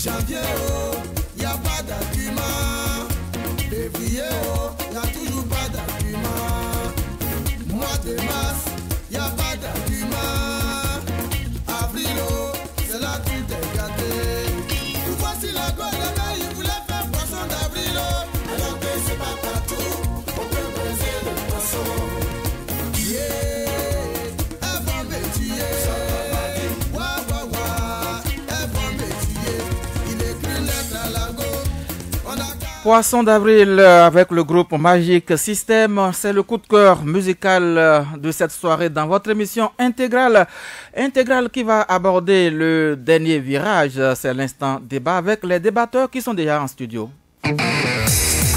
Janvier, oh, y a pas d'argument. Février, oh, y a toujours pas d'argument. Mois de mars, y a pas d'argument. Avril, oh, c'est là tout est gâté. Tout voici la gueule, les gars, ils voulaient faire poisson d'avril, oh. Alors que c'est pas partout, on peut briser le poisson. Yeah, un bon métier. Wa wa wa, un bon métier. Il écrit lettre à la go. Poisson d'avril avec le groupe Magic System, c'est le coup de cœur musical de cette soirée dans votre émission intégrale qui va aborder le dernier virage, c'est l'instant débat avec les débatteurs qui sont déjà en studio.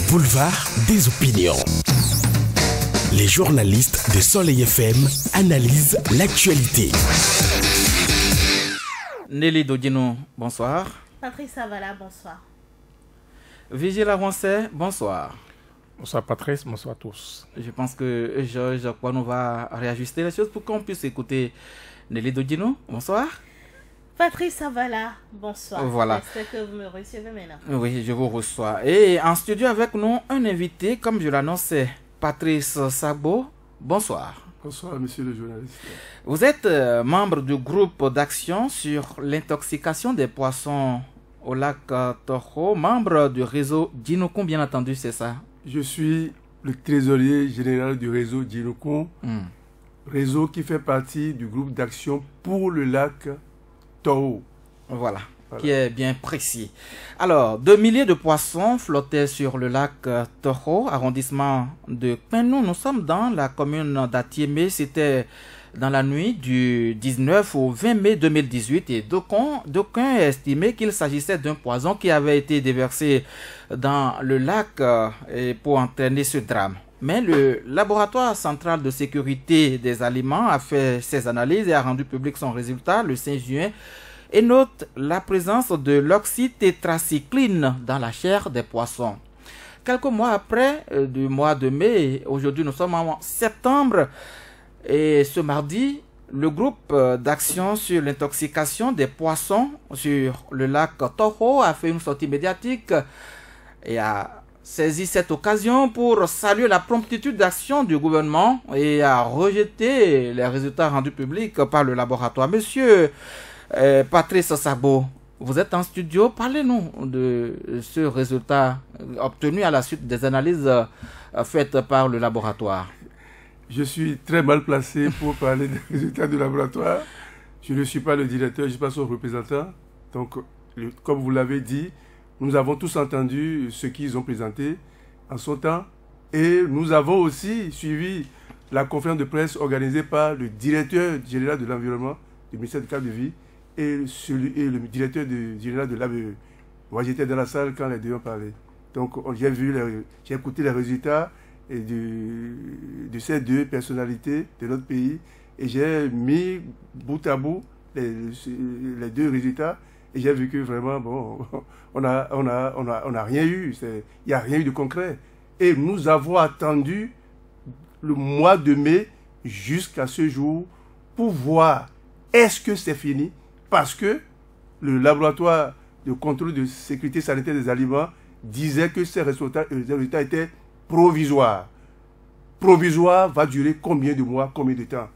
Boulevard des opinions. Les journalistes de Soleil FM analysent l'actualité. Nelly Dodino, bonsoir. Patrice Savala, bonsoir. Vigile Roncet, bonsoir. Bonsoir Patrice, bonsoir à tous. Je pense que Georges Kwanou va réajuster les choses pour qu'on puisse écouter Nelly Dodino. Bonsoir. Patrice Savala, bonsoir. Voilà. J'espère que vous me recevez maintenant. Oui, je vous reçois. Et en studio avec nous, un invité, comme je l'annonçais, Patrice Sabo. Bonsoir. Bonsoir, monsieur le journaliste. Vous êtes membre du groupe d'action sur l'intoxication des poissons au lac Toho, membre du réseau Djinokon, bien entendu, c'est ça? Je suis le trésorier général du réseau Djinokon, réseau qui fait partie du groupe d'action pour le lac Toho. Voilà, qui est bien précis. Alors, 2 milliers de poissons flottaient sur le lac Toho, arrondissement de Penou. Nous sommes dans la commune d'Atiémé. C'était dans la nuit du 19 au 20 mai 2018 et d'aucuns estimaient qu'il s'agissait d'un poison qui avait été déversé dans le lac pour entraîner ce drame. Mais le laboratoire central de sécurité des aliments a fait ses analyses et a rendu public son résultat le 5 juin et note la présence de l'oxytétracycline dans la chair des poissons. Quelques mois après, du mois de mai, aujourd'hui nous sommes en septembre, et ce mardi, le groupe d'action sur l'intoxication des poissons sur le lac Toho a fait une sortie médiatique et a saisi cette occasion pour saluer la promptitude d'action du gouvernement et a rejeté les résultats rendus publics par le laboratoire. Monsieur Patrice Sabo, vous êtes en studio, parlez-nous de ce résultat obtenu à la suite des analyses faites par le laboratoire. Je suis très mal placé pour parler des résultats du laboratoire. Je ne suis pas le directeur, je ne suis pas son représentant. Donc, comme vous l'avez dit, nous avons tous entendu ce qu'ils ont présenté en son temps. Et nous avons aussi suivi la conférence de presse organisée par le directeur général de l'environnement du ministère du cadre de vie et le directeur général de l'ABE. Moi, j'étais dans la salle quand les deux ont parlé. Donc, j'ai écouté les résultats et de ces deux personnalités de notre pays et j'ai mis bout à bout les deux résultats et j'ai vu que vraiment bon on a rien eu, il n'y a rien eu de concret et nous avons attendu le mois de mai jusqu'à ce jour pour voir est-ce que c'est fini, parce que le laboratoire de contrôle de sécurité sanitaire des aliments disait que ces résultats étaient provisoire. Provisoire va durer combien de mois, combien de temps?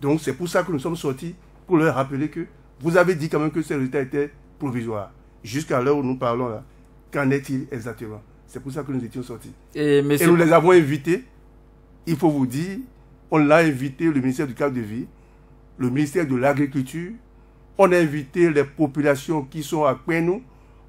Donc c'est pour ça que nous sommes sortis, pour leur rappeler que vous avez dit quand même que ces résultats étaient provisoires. Jusqu'à l'heure où nous parlons là, qu'en est-il exactement? C'est pour ça que nous étions sortis. Et nous les avons invités, il faut vous dire, on l'a invité, le ministère du cadre de vie, le ministère de l'Agriculture, on a invité les populations qui sont à Penou,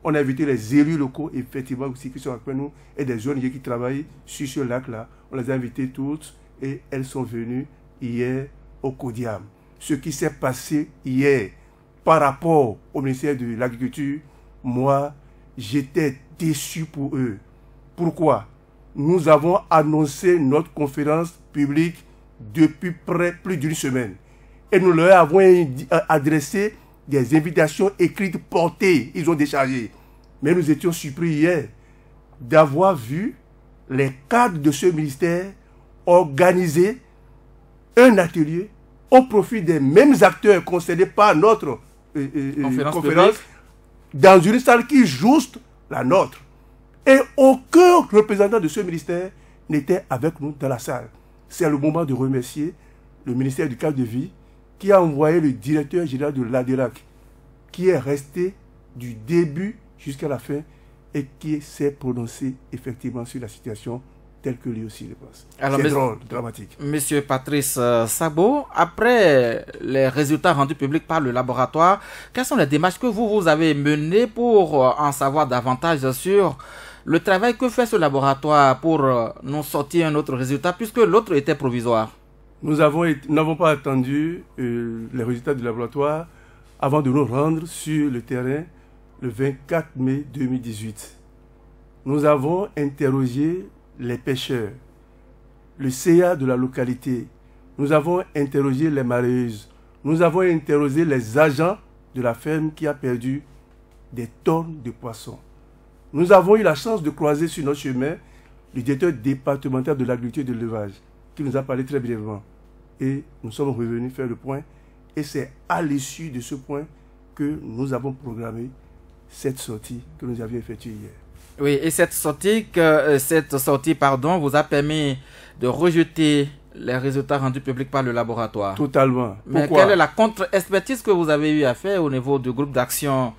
on a invité les élus locaux, effectivement, aussi, qui sont avec nous, et des ONG qui travaillent sur ce lac-là. On les a invités toutes, et elles sont venues hier au Kodiam. Ce qui s'est passé hier, par rapport au ministère de l'Agriculture, moi, j'étais déçu pour eux. Pourquoi? Nous avons annoncé notre conférence publique depuis plus d'une semaine. Et nous leur avons adressé des invitations écrites portées, ils ont déchargé. Mais nous étions surpris hier d'avoir vu les cadres de ce ministère organiser un atelier au profit des mêmes acteurs concernés par notre conférence dans une salle qui est juste la nôtre. Et aucun représentant de ce ministère n'était avec nous dans la salle. C'est le moment de remercier le ministère du cadre de vie qui a envoyé le directeur général de l'ADELAC, qui est resté du début jusqu'à la fin et qui s'est prononcé effectivement sur la situation telle que lui aussi le pense. C'est drôle, dramatique. Monsieur Patrice Sabo, après les résultats rendus publics par le laboratoire, quelles sont les démarches que vous avez menées pour en savoir davantage sur le travail que fait ce laboratoire pour nous sortir un autre résultat, puisque l'autre était provisoire? Nous n'avons pas attendu les résultats du laboratoire avant de nous rendre sur le terrain le 24 mai 2018. Nous avons interrogé les pêcheurs, le CA de la localité. Nous avons interrogé les mareyeuses. Nous avons interrogé les agents de la ferme qui a perdu des tonnes de poissons. Nous avons eu la chance de croiser sur notre chemin le directeur départemental de l'agriculture et de l'élevage qui nous a parlé très brièvement. Et nous sommes revenus faire le point. Et c'est à l'issue de ce point que nous avons programmé cette sortie que nous avions effectuée hier. Oui, et cette sortie vous a permis de rejeter les résultats rendus publics par le laboratoire. Totalement. Mais pourquoi? Quelle est la contre-expertise que vous avez eu à faire au niveau du groupe d'action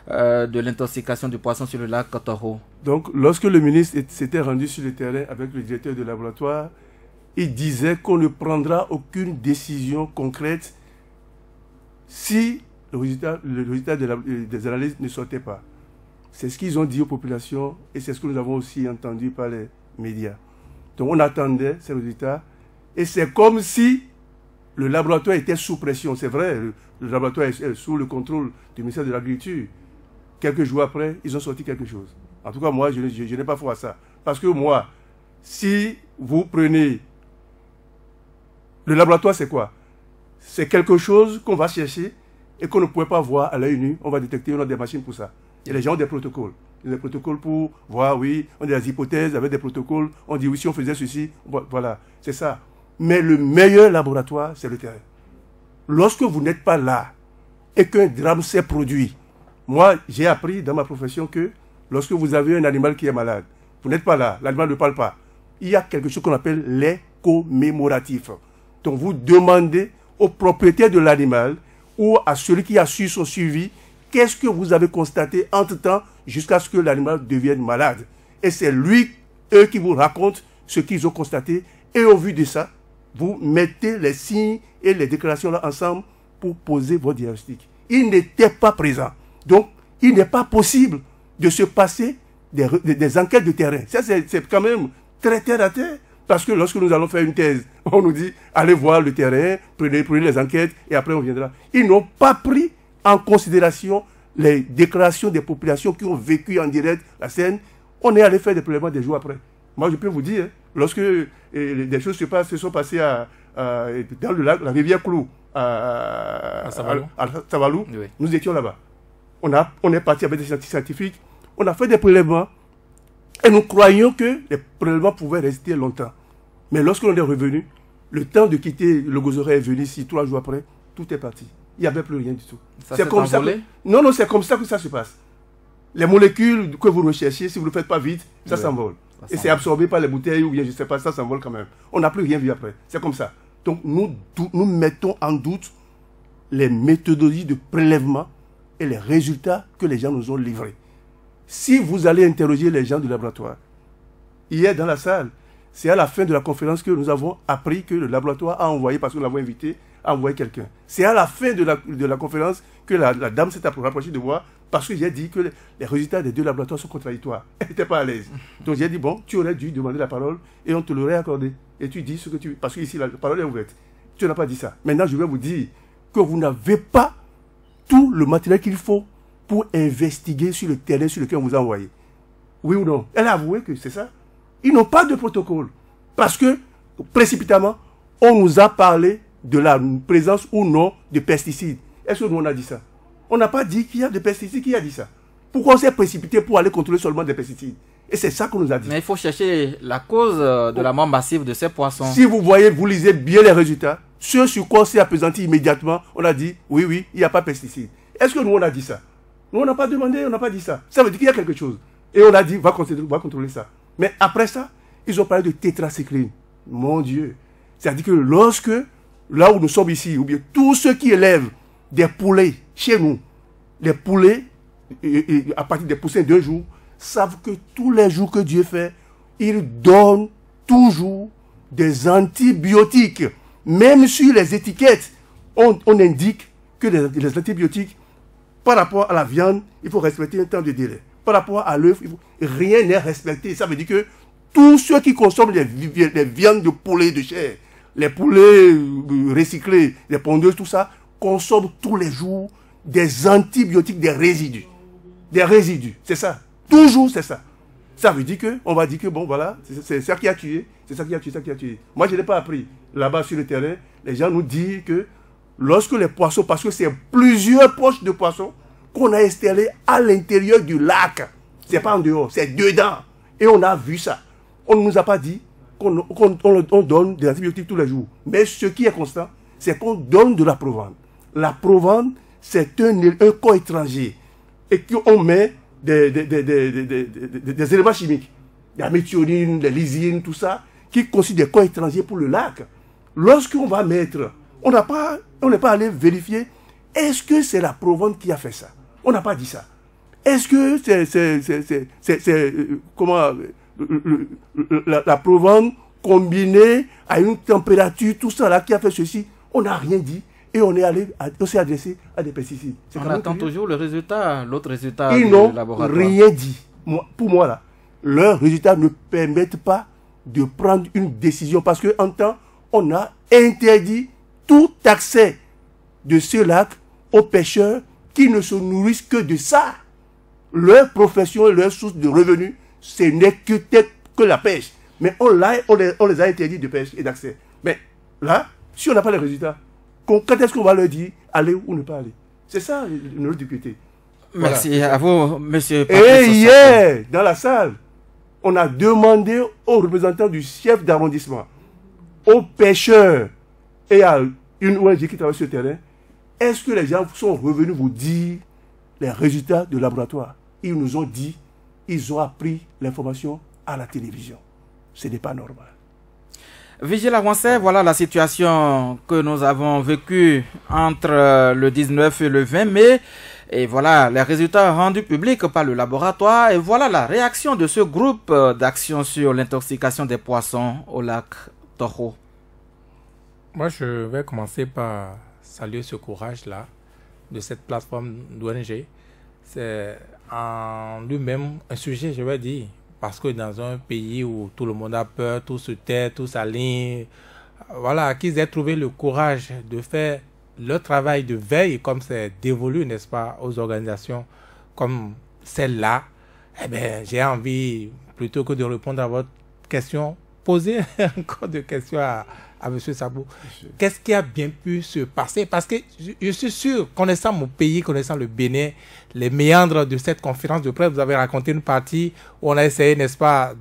de l'intoxication du poisson sur le lac Toro? Donc, lorsque le ministre s'était rendu sur le terrain avec le directeur de laboratoire, il disait qu'on ne prendra aucune décision concrète si le résultat des analyses ne sortait pas. C'est ce qu'ils ont dit aux populations et c'est ce que nous avons aussi entendu par les médias. Donc on attendait ces résultats et c'est comme si le laboratoire était sous pression. C'est vrai, le laboratoire est sous le contrôle du ministère de l'Agriculture. Quelques jours après, ils ont sorti quelque chose. En tout cas, moi, je n'ai pas foi à ça. Parce que moi, si vous prenez... Le laboratoire, c'est quoi? C'est quelque chose qu'on va chercher et qu'on ne pouvait pas voir à l'œil nu. On va détecter, on a des machines pour ça. Il y a les gens ont des protocoles. Il y a des protocoles pour voir, oui, on a des hypothèses avec des protocoles. On dit, oui, si on faisait ceci, voilà, c'est ça. Mais le meilleur laboratoire, c'est le terrain. Lorsque vous n'êtes pas là et qu'un drame s'est produit, moi, j'ai appris dans ma profession que lorsque vous avez un animal qui est malade, vous n'êtes pas là, l'animal ne parle pas. Il y a quelque chose qu'on appelle les commémoratifs. Donc, vous demandez au propriétaire de l'animal ou à celui qui assure son suivi, qu'est-ce que vous avez constaté entre-temps jusqu'à ce que l'animal devienne malade. Et c'est eux qui vous racontent ce qu'ils ont constaté. Et au vu de ça, vous mettez les signes et les déclarations là ensemble pour poser votre diagnostic. Il n'était pas présent. Donc, il n'est pas possible de se passer des enquêtes de terrain. Ça, c'est quand même très terre à terre. Parce que lorsque nous allons faire une thèse, on nous dit, allez voir le terrain, prenez les enquêtes, et après on viendra. Ils n'ont pas pris en considération les déclarations des populations qui ont vécu en direct la scène. On est allé faire des prélèvements des jours après. Moi, je peux vous dire, lorsque des choses se sont passées dans le lac, la rivière Clou, à Savalou, oui. Nous étions là-bas. On est parti avec des scientifiques, on a fait des prélèvements, et nous croyions que les prélèvements pouvaient rester longtemps. Mais lorsque l'on est revenu, le temps de quitter le Gozoret est venu ici 3 jours après, tout est parti. Il n'y avait plus rien du tout. C'est comme ça. Non, c'est comme ça que ça se passe. Les molécules que vous recherchez, si vous ne le faites pas vite, ça s'envole. Et c'est absorbé par les bouteilles ou bien je ne sais pas, ça s'envole quand même. On n'a plus rien vu après. C'est comme ça. Donc nous mettons en doute les méthodologies de prélèvement et les résultats que les gens nous ont livrés. Si vous allez interroger les gens du laboratoire, hier dans la salle, c'est à la fin de la conférence que nous avons appris que le laboratoire a envoyé, parce que nous l'avons invité, a envoyé quelqu'un. C'est à la fin de la conférence que la dame s'est rapprochée de moi, parce que j'ai dit que les résultats des 2 laboratoires sont contradictoires. Elle n'était pas à l'aise. Donc j'ai dit, bon, tu aurais dû demander la parole et on te l'aurait accordé. Et tu dis ce que tu veux, parce que ici la parole est ouverte. Tu n'as pas dit ça. Maintenant, je vais vous dire que vous n'avez pas tout le matériel qu'il faut pour investiguer sur le terrain sur lequel on vous a envoyé. Oui ou non? Elle a avoué que c'est ça. Ils n'ont pas de protocole. Parce que, précipitamment, on nous a parlé de la présence ou non de pesticides. Est-ce que nous on a dit ça? On n'a pas dit qu'il y a des pesticides. Qui a dit ça? Pourquoi on s'est précipité pour aller contrôler seulement des pesticides? Et c'est ça qu'on nous a dit. Mais il faut chercher la cause de la mort massive de ces poissons. Si vous voyez, vous lisez bien les résultats, ce sur quoi on s'est appesanti immédiatement, on a dit, oui, il n'y a pas de pesticides. Est-ce que nous on a dit ça? Nous, on n'a pas demandé, on n'a pas dit ça. Ça veut dire qu'il y a quelque chose. Et on a dit, va contrôler ça. Mais après ça, ils ont parlé de tétracycline. Mon Dieu. C'est-à-dire que lorsque, là où nous sommes ici, ou bien tous ceux qui élèvent des poulets chez nous, les poulets, à partir des poussins de 2 jours, savent que tous les jours que Dieu fait, il donne toujours des antibiotiques. Même sur les étiquettes, on indique que les antibiotiques, par rapport à la viande, il faut respecter un temps de délai. Par rapport à l'œuf, rien n'est respecté. Ça veut dire que tous ceux qui consomment les viandes de poulet de chair, les poulets recyclés, les pondeuses, tout ça, consomment tous les jours des antibiotiques, des résidus. Des résidus, c'est ça. Toujours, c'est ça. Ça veut dire qu'on va dire que, bon, voilà, c'est ça qui a tué, c'est ça qui a tué, ça qui a tué. Moi, je n'ai pas appris. Là-bas, sur le terrain, les gens nous disent que lorsque les poissons, parce que c'est plusieurs poches de poissons qu'on a installées à l'intérieur du lac. C'est pas en dehors, c'est dedans. Et on a vu ça. On ne nous a pas dit qu'on donne des antibiotiques tous les jours. Mais ce qui est constant, c'est qu'on donne de la provende. La provende, c'est un corps étranger. Et qu'on met des éléments chimiques. La méthionine, la lysine, tout ça, qui constituent des corps étrangers pour le lac. Lorsqu'on va mettre, on n'est pas allé vérifier, est-ce que c'est la provende qui a fait ça? On n'a pas dit ça. Est-ce que c'est la provende combinée à une température, tout ça là qui a fait ceci? On n'a rien dit. Et on s'est adressé à des pesticides. On attend toujours le résultat, l'autre résultat du laboratoire. Ils n'ont rien dit. Pour moi, là, leurs résultats ne permettent pas de prendre une décision parce qu'en temps, on a interdit tout accès de ce lac aux pêcheurs qui ne se nourrissent que de ça. Leur profession et leur source de revenus, ce n'est que la pêche. Mais on les a interdits de pêche et d'accès. Mais là, si on n'a pas les résultats, quand est-ce qu'on va leur dire aller ou ne pas aller? C'est ça notre difficulté. Merci voilà. À vous, monsieur. Et hier, dans la salle, on a demandé aux représentants du chef d'arrondissement, aux pêcheurs et à une ONG qui travaille sur le terrain, est-ce que les gens sont revenus vous dire les résultats de laboratoire? Ils nous ont dit, ils ont appris l'information à la télévision. Ce n'est pas normal. Vigile Avancé, voilà la situation que nous avons vécue entre le 19 et le 20 mai. Et voilà les résultats rendus publics par le laboratoire. Et voilà la réaction de ce groupe d'action sur l'intoxication des poissons au lac Toho. Moi, je vais commencer par saluer ce courage-là de cette plateforme d'ONG. C'est en lui-même un sujet, je vais dire. Parce que dans un pays où tout le monde a peur, tout se tait, tout s'aligne, voilà, qu'ils aient trouvé le courage de faire le travail de veille comme c'est dévolu, n'est-ce pas, aux organisations comme celle-là, eh bien, j'ai envie, plutôt que de répondre à votre question, poser encore des questions à M. Sabou. Qu'est-ce qui a bien pu se passer? Parce que je suis sûr, connaissant mon pays, connaissant le Bénin, les méandres de cette conférence de presse, vous avez raconté une partie où on a essayé, n'est-ce pas,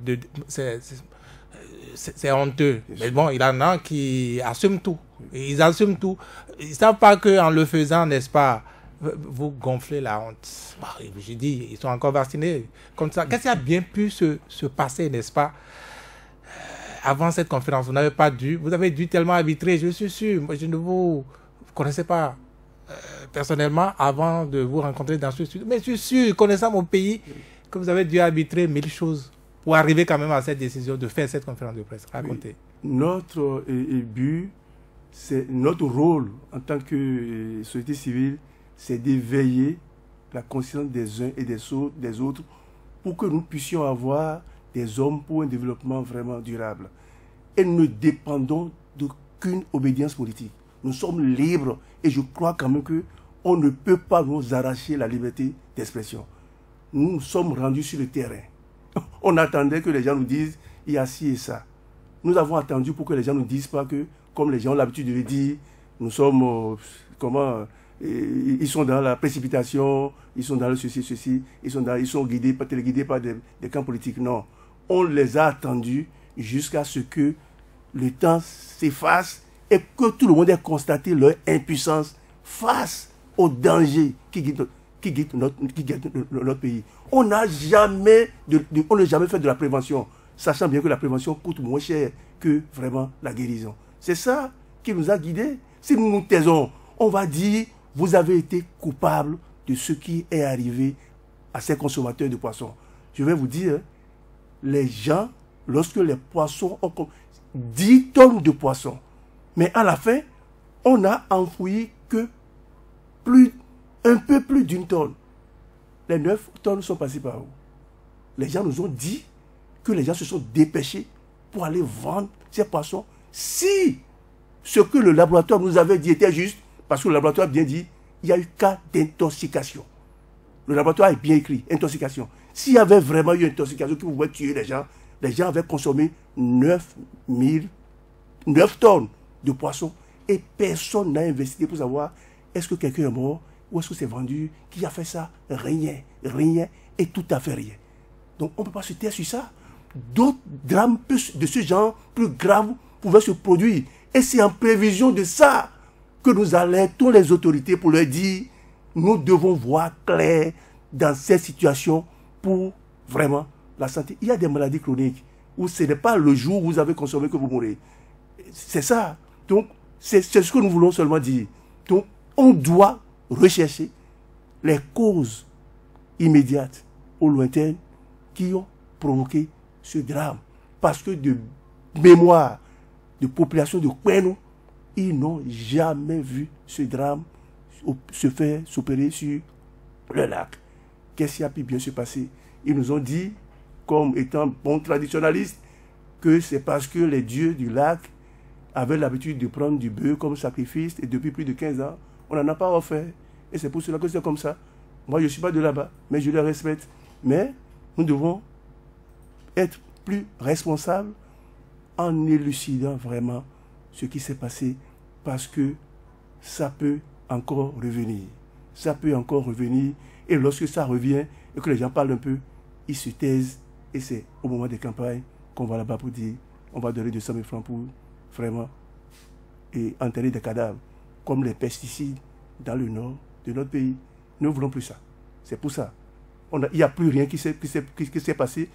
c'est honteux. Mais bon, il y en a qui assument tout. Ils assument tout. Ils ne savent pas qu'en le faisant, n'est-ce pas, vous gonflez la honte. Bah, je dis, ils sont encore vaccinés. Comme ça. Qu'est-ce qui a bien pu se passer, n'est-ce pas? Avant cette conférence, vous avez dû tellement arbitrer, je suis sûr, moi, je ne vous connaissais pas personnellement avant de vous rencontrer dans ce studio, mais je suis sûr, connaissant mon pays, que vous avez dû arbitrer 1000 choses pour arriver quand même à cette décision de faire cette conférence de presse. Racontez. Oui. Notre but, c'est notre rôle en tant que société civile, c'est d'éveiller la conscience des uns et des autres pour que nous puissions avoir des hommes pour un développement vraiment durable. Et nous ne dépendons d'aucune obédience politique. Nous sommes libres et je crois quand même qu'on ne peut pas nous arracher la liberté d'expression. Nous sommes rendus sur le terrain. On attendait que les gens nous disent il y a ci et ça. Nous avons attendu pour que les gens ne nous disent pas que, comme les gens ont l'habitude de le dire, nous sommes, ils sont dans la précipitation, ils sont dans le ceci, ils sont téléguidés par des camps politiques. Non. On les a attendus jusqu'à ce que le temps s'efface et que tout le monde ait constaté leur impuissance face au danger qui qui guettent notre pays. On n'a jamais fait de la prévention, sachant bien que la prévention coûte moins cher que vraiment la guérison. C'est ça qui nous a guidés. Si nous nous taisons, on va dire, vous avez été coupable de ce qui est arrivé à ces consommateurs de poissons. Je vais vous dire, les gens, lorsque les poissons ont 10 tonnes de poissons, mais à la fin, on a enfoui que un peu plus d'une tonne. Les 9 tonnes sont passées par où? Les gens nous ont dit que les gens se sont dépêchés pour aller vendre ces poissons. Si ce que le laboratoire nous avait dit était juste, parce que le laboratoire a bien dit, il y a eu cas d'intoxication. Le laboratoire est bien écrit, intoxication. S'il y avait vraiment eu intoxication qui pouvait tuer les gens avaient consommé 9 tonnes de poissons et personne n'a investigué pour savoir est-ce que quelqu'un est mort ou est-ce que c'est vendu, qui a fait ça? Rien et tout à fait rien. Donc on ne peut pas se taire sur ça. D'autres drames de ce genre, plus graves, pouvaient se produire. Et c'est en prévision de ça que nous alertons les autorités pour leur dire nous devons voir clair dans cette situation pour vraiment la santé. Il y a des maladies chroniques où ce n'est pas le jour où vous avez consommé que vous mourrez. C'est ça. Donc, c'est ce que nous voulons seulement dire. Donc, on doit rechercher les causes immédiates ou lointaines qui ont provoqué ce drame. Parce que de mémoire de population de Kwenou, ils n'ont jamais vu ce drame se faire s'opérer sur le lac. Qu'est-ce qui a pu bien se passer? Ils nous ont dit, comme étant bons traditionnalistes, que c'est parce que les dieux du lac avaient l'habitude de prendre du bœuf comme sacrifice et depuis plus de 15 ans, on n'en a pas offert. Et c'est pour cela que c'est comme ça. Moi, je ne suis pas de là-bas, mais je les respecte. Mais nous devons être plus responsables en élucidant vraiment ce qui s'est passé parce que ça peut encore revenir. Ça peut encore revenir. Et lorsque ça revient et que les gens parlent un peu, ils se taisent. Et c'est au moment des campagnes qu'on va là-bas pour dire on va donner 200 000 francs pour vraiment et enterrer des cadavres. Comme les pesticides dans le nord de notre pays. Nous ne voulons plus ça. C'est pour ça. Il n'y a plus rien qui s'est passé.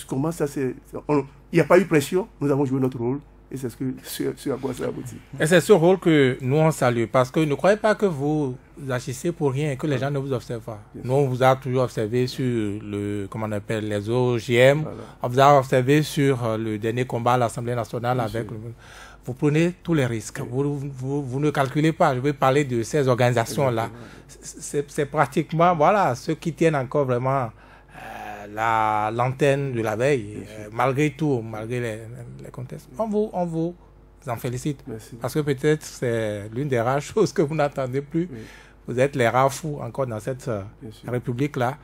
Comment ça il n'y a pas eu pression. Nous avons joué notre rôle. Et c'est ce à quoi ça aboutit. Et c'est ce rôle que nous on salue. Parce que ne croyez pas que vous agissez pour rien et que les gens ne vous observent pas. Nous, on vous a toujours observé sur comment on appelle, les OGM. Voilà. On vous a observé sur le dernier combat à l'Assemblée nationale avec... Vous prenez tous les risques. Vous ne calculez pas. Je vais parler de ces organisations-là. C'est pratiquement, voilà, ceux qui tiennent encore vraiment l'antenne de la veille, malgré tout, malgré les contextes. On vous en félicite. Merci. Parce que peut-être c'est l'une des rares choses que vous n'entendez plus. Oui. Vous êtes les rares fous encore dans cette république-là.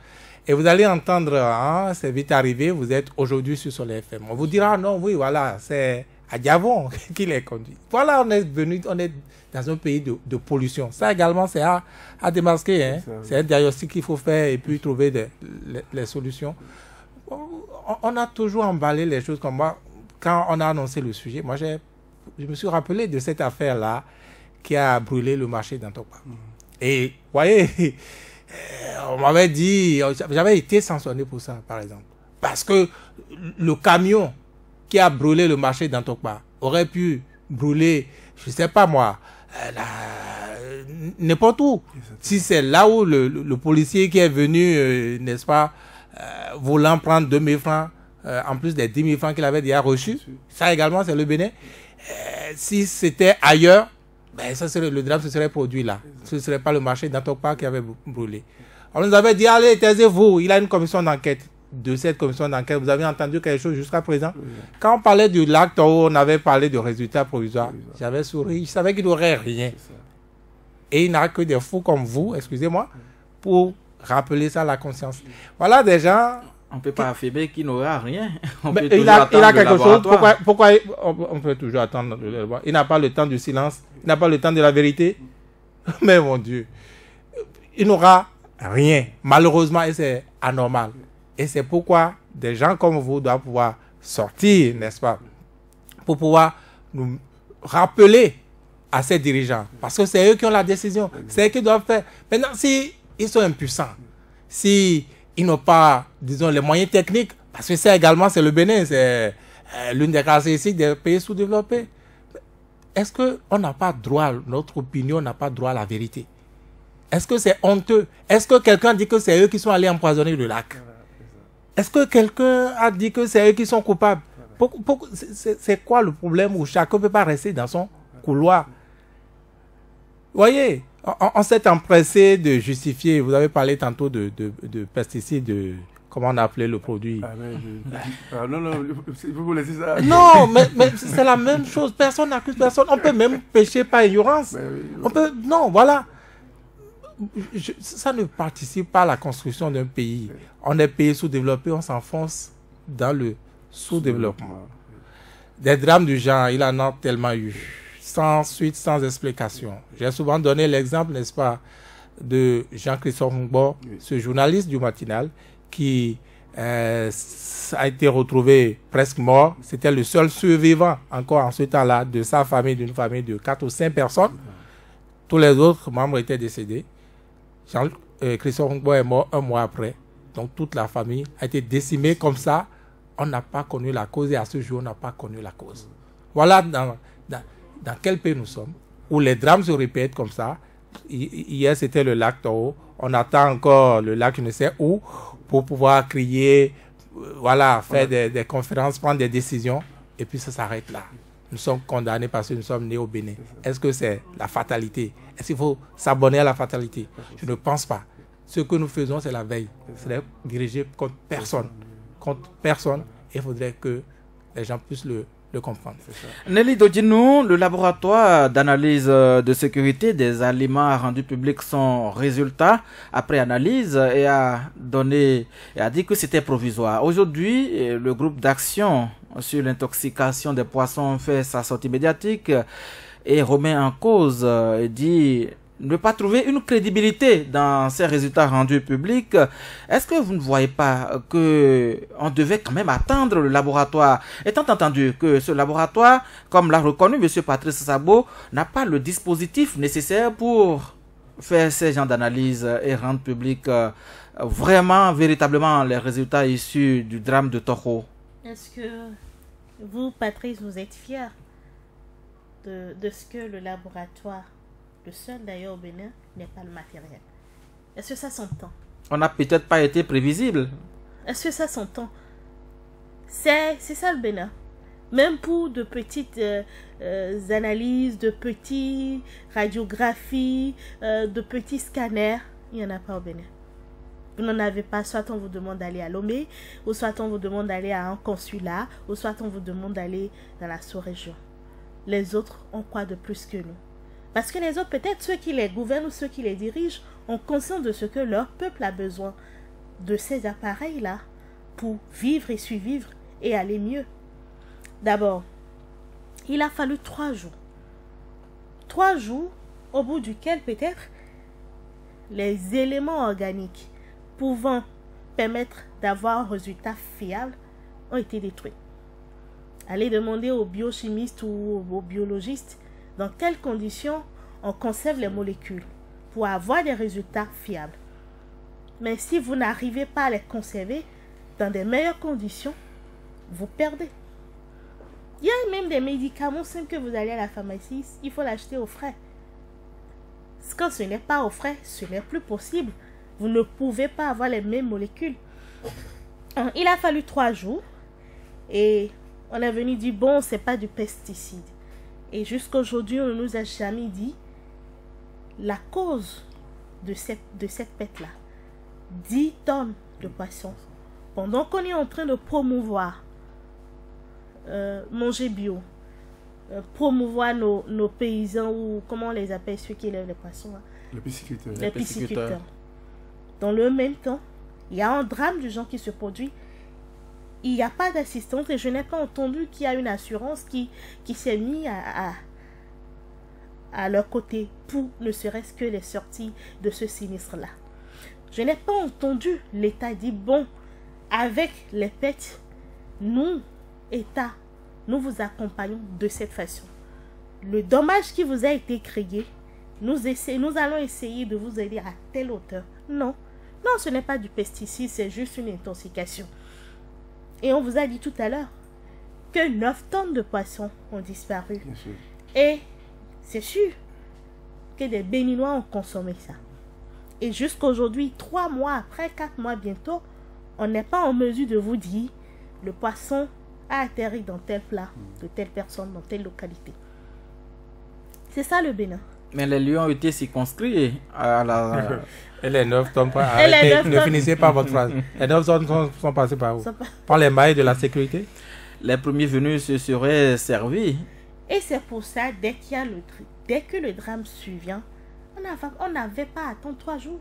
Et vous allez entendre, hein, c'est vite arrivé, vous êtes aujourd'hui sur Soleil FM. On vous dira, non, oui, voilà, c'est à Diavon qui les conduit. Voilà, on est dans un pays de pollution. Ça également, c'est à démasquer. Hein. C'est un diagnostic qu'il faut faire et puis trouver les solutions. On a toujours emballé les choses comme moi. Quand on a annoncé le sujet, moi, je me suis rappelé de cette affaire-là qui a brûlé le marché d'Antokpa. Et, vous voyez, on m'avait dit, j'avais été sanctionné pour ça, par exemple. Parce que le camion qui a brûlé le marché d'Antokpa aurait pu brûler, je ne sais pas moi, n'importe où. Si c'est là où le policier qui est venu, n'est-ce pas, voulant prendre 2 000 francs, en plus des 10 000 francs qu'il avait déjà reçus, ça également c'est le Bénin. Si c'était ailleurs, ben, ça serait, le drame se serait produit là. Ce ne serait pas le marché d'Antokpa qui avait brûlé. On nous avait dit, allez, taisez-vous, il y a une commission d'enquête. De cette commission d'enquête, vous avez entendu quelque chose jusqu'à présent? Oui. Quand on parlait du lac Toro, on avait parlé de résultats provisoires. J'avais souri, je savais qu'il n'aurait rien. Et il n'y a que des fous comme vous, excusez-moi, pour rappeler ça à la conscience. Voilà des gens... On ne peut pas affirmer qu'il n'aura rien. Il a quelque chose. Pourquoi on peut toujours attendre le laboratoire? Il n'a pas le temps du silence, il n'a pas le temps de la vérité. Mais mon Dieu, il n'aura rien, malheureusement, et c'est anormal. Et c'est pourquoi des gens comme vous doivent pouvoir sortir, n'est-ce pas, pour pouvoir nous rappeler à ces dirigeants. Parce que c'est eux qui ont la décision. C'est eux qui doivent faire. Maintenant, si ils sont impuissants. Si ils n'ont pas, disons, les moyens techniques, parce que ça également, c'est le Bénin, c'est l'une des caractéristiques des pays sous-développés. Est-ce qu'on n'a pas droit, notre opinion n'a pas droit à la vérité? Est-ce que c'est honteux? Est-ce que quelqu'un dit que c'est eux qui sont allés empoisonner le lac? Est-ce que quelqu'un a dit que c'est eux qui sont coupables? C'est quoi le problème où chacun ne peut pas rester dans son couloir? Vous voyez, on s'est empressé de justifier. Vous avez parlé tantôt de pesticides, comment on a appelé le produit? Non, il faut vous laisser ça. Non, mais c'est la même chose. Personne n'accuse personne. On peut même pécher par ignorance. On peut, non, voilà. Ça ne participe pas à la construction d'un pays. On est pays sous-développé, on s'enfonce dans le sous-développement. Des drames du genre, il en a tellement eu. Sans suite, sans explication. J'ai souvent donné l'exemple, n'est-ce pas, de Jean-Christophe Ngbo, ce journaliste du matinal, qui a été retrouvé presque mort. C'était le seul survivant encore en ce temps-là de sa famille, d'une famille de 4 ou 5 personnes. Tous les autres membres étaient décédés. Jean-Christophe Ngbo est mort 1 mois après. Donc toute la famille a été décimée comme ça. On n'a pas connu la cause et à ce jour, on n'a pas connu la cause. Voilà dans quel pays nous sommes, où les drames se répètent comme ça. Hier, c'était le lac Toro. On attend encore le lac, je ne sais où, pour pouvoir crier, faire des conférences, prendre des décisions. Et puis ça s'arrête là. Nous sommes condamnés parce que nous sommes nés au Bénin. Est-ce que c'est la fatalité? Est-ce qu'il faut s'abonner à la fatalité? Je ne pense pas. Ce que nous faisons, c'est la veille. C'est dirigé contre personne. Contre personne. Il faudrait que les gens puissent le comprendre. Nelly Dodinou, le laboratoire d'analyse de sécurité des aliments a rendu public son résultat après analyse et a dit que c'était provisoire. Aujourd'hui, le groupe d'action sur l'intoxication des poissons fait sa sortie médiatique et remet en cause et dit ne pas trouver une crédibilité dans ces résultats rendus publics. Est-ce que vous ne voyez pas qu'on devait quand même attendre le laboratoire, étant entendu que ce laboratoire, comme l'a reconnu M. Patrice Sabo, n'a pas le dispositif nécessaire pour faire ces genres d'analyse et rendre public vraiment, véritablement les résultats issus du drame de Toro? Est-ce que vous, Patrice, vous êtes fier de ce que le laboratoire, le seul d'ailleurs au Bénin, n'est pas le matériel? Est-ce que ça s'entend? On n'a peut-être pas été prévisible. Est-ce que ça s'entend? C'est ça le Bénin. Même pour de petites analyses, de petites radiographies, de petits scanners, il n'y en a pas au Bénin. Vous n'en avez pas, soit on vous demande d'aller à Lomé, ou soit on vous demande d'aller à un consulat, ou soit on vous demande d'aller dans la sous-région. Les autres ont quoi de plus que nous? Parce que les autres, peut-être ceux qui les gouvernent ou ceux qui les dirigent, ont conscience de ce que leur peuple a besoin de ces appareils-là pour vivre et survivre et aller mieux. D'abord, il a fallu 3 jours. 3 jours au bout duquel peut-être les éléments organiques pouvant permettre d'avoir un résultat fiable ont été détruits. Allez demander aux biochimistes ou aux biologistes dans quelles conditions on conserve les molécules pour avoir des résultats fiables. Mais si vous n'arrivez pas à les conserver dans des meilleures conditions, vous perdez. Il y a même des médicaments simples que vous allez à la pharmacie, il faut l'acheter au frais. Quand ce n'est pas au frais, ce n'est plus possible. Vous ne pouvez pas avoir les mêmes molécules. Il a fallu 3 jours et on est venu dire bon, c'est pas du pesticide. Et jusqu'à aujourd'hui, on ne nous a jamais dit la cause de cette pète-là. 10 tonnes de poissons. Pendant qu'on est en train de promouvoir manger bio, promouvoir nos paysans, ou comment on les appelle, ceux qui élèvent les poissons, les pisciculteurs. Les pisciculteurs. Dans le même temps, il y a un drame du genre qui se produit. Il n'y a pas d'assistance et je n'ai pas entendu qu'il y a une assurance qui s'est mise à leur côté pour ne serait-ce que les sorties de ce sinistre-là. Je n'ai pas entendu l'État dire bon, avec les pêches, nous, État, nous vous accompagnons de cette façon. Le dommage qui vous a été créé, nous allons essayer de vous aider à telle hauteur, Non. Non, ce n'est pas du pesticide, c'est juste une intoxication. Et on vous a dit tout à l'heure que 9 tonnes de poissons ont disparu. Bien sûr. Et c'est sûr que des Béninois ont consommé ça. Et jusqu'aujourd'hui, 3 mois après, 4 mois bientôt, on n'est pas en mesure de vous dire le poisson a atterri dans tel plat, de telle personne, dans telle localité. C'est ça le Bénin. Mais les lieux ont été circonscrits à la... Et les 9 tonnes, Et les arrêtez, 9 ne tonnes. finissez pas votre phrase. Les 9 tonnes sont passées par où? Sont pas- Par les mailles de la sécurité? Les premiers venus se seraient servis. Et c'est pour ça, dès que le drame survient, on n'avait pas à attendre 3 jours.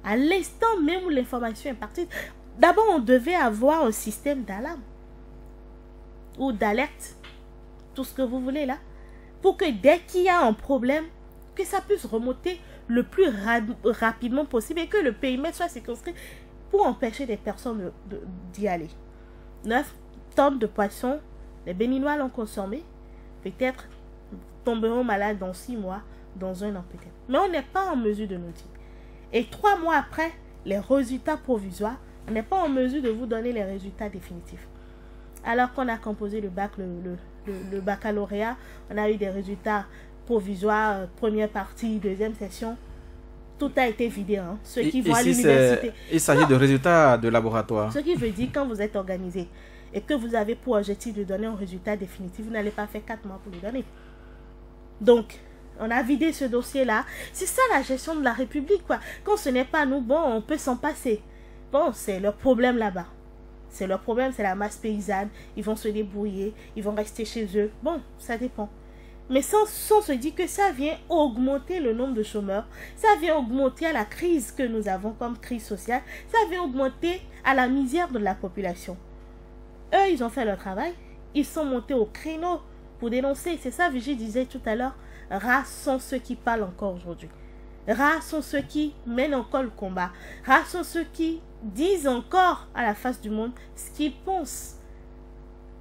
À l'instant même où l'information est partie, d'abord on devait avoir un système d'alarme ou d'alerte, tout ce que vous voulez là, pour que dès qu'il y a un problème, que ça puisse remonter le plus rapidement possible et que le périmètre soit circonscrit pour empêcher des personnes d'y aller. 9 tonnes de poissons, les Béninois l'ont consommé, peut-être tomberont malades dans 6 mois, dans 1 an peut-être. Mais on n'est pas en mesure de nous dire. Et 3 mois après, les résultats provisoires, on n'est pas en mesure de vous donner les résultats définitifs. Alors qu'on a composé le bac, le baccalauréat, on a eu des résultats provisoires, première partie, deuxième session. Tout a été vidé. Hein. Ceux qui vont à l'université. Il s'agit de résultats de laboratoire. Ce qui veut dire quand vous êtes organisé et que vous avez pour objectif de donner un résultat définitif, vous n'allez pas faire 4 mois pour le donner. Donc, on a vidé ce dossier-là. C'est ça la gestion de la République, quoi. Quand ce n'est pas nous, bon, on peut s'en passer. Bon, c'est leur problème là-bas. C'est leur problème, c'est la masse paysanne. Ils vont se débrouiller, ils vont rester chez eux. Bon, ça dépend. Mais sans se dire que ça vient augmenter le nombre de chômeurs, ça vient augmenter à la crise que nous avons comme crise sociale, ça vient augmenter à la misère de la population. Eux, ils ont fait leur travail, ils sont montés au créneau pour dénoncer. C'est ça, Vigie disait tout à l'heure, rares sont ceux qui parlent encore aujourd'hui. Rares sont ceux qui mènent encore le combat. Rares sont ceux qui disent encore à la face du monde ce qu'ils pensent.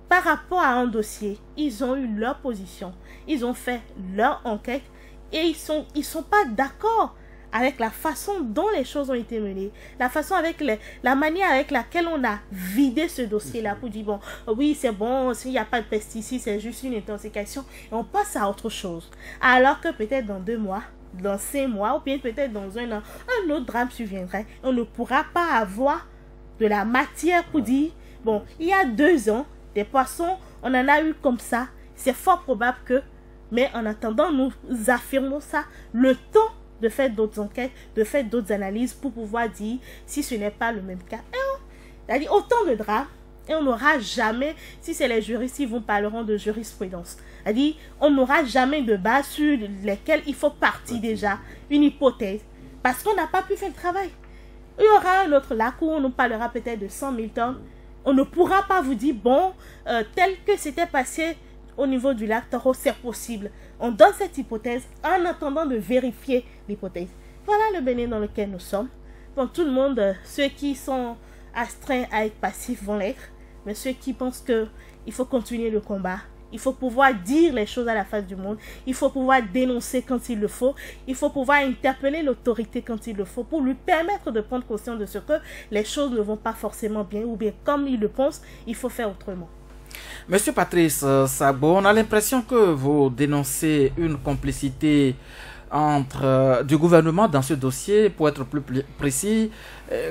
Par rapport à un dossier, ils ont eu leur position, ils ont fait leur enquête et ils sont pas d'accord avec la façon dont les choses ont été menées, la façon avec la manière avec laquelle on a vidé ce dossier-là pour dire bon, oui c'est bon, s'il n'y a pas de pesticides, c'est juste une intoxication et on passe à autre chose. Alors que peut-être dans 2 mois, dans 5 mois ou bien peut-être dans 1 an, un autre drame surviendrait. On ne pourra pas avoir de la matière pour dire bon, il y a 2 ans, des poissons, on en a eu comme ça. C'est fort probable que, mais en attendant, nous affirmons ça, le temps de faire d'autres enquêtes, de faire d'autres analyses pour pouvoir dire si ce n'est pas le même cas. C'est-à-dire autant de drames et on n'aura jamais, si c'est les juristes, ils vous parleront de jurisprudence. C'est-à-dire on n'aura jamais de base sur lesquelles il faut partir déjà, une hypothèse, parce qu'on n'a pas pu faire le travail. Il y aura un autre lac où on nous parlera peut-être de 100 000 tonnes. On ne pourra pas vous dire, bon, tel que c'était passé au niveau du lac Toro, c'est possible. On donne cette hypothèse en attendant de vérifier l'hypothèse. Voilà le Bénin dans lequel nous sommes. Donc tout le monde, ceux qui sont astreints à être passifs vont l'être, mais ceux qui pensent qu'il faut continuer le combat, il faut pouvoir dire les choses à la face du monde, il faut pouvoir dénoncer quand il le faut, il faut pouvoir interpeller l'autorité quand il le faut pour lui permettre de prendre conscience de ce que les choses ne vont pas forcément bien ou bien comme il le pense, il faut faire autrement. Monsieur Patrice Sabo, on a l'impression que vous dénoncez une complicité entre du gouvernement dans ce dossier, pour être plus précis,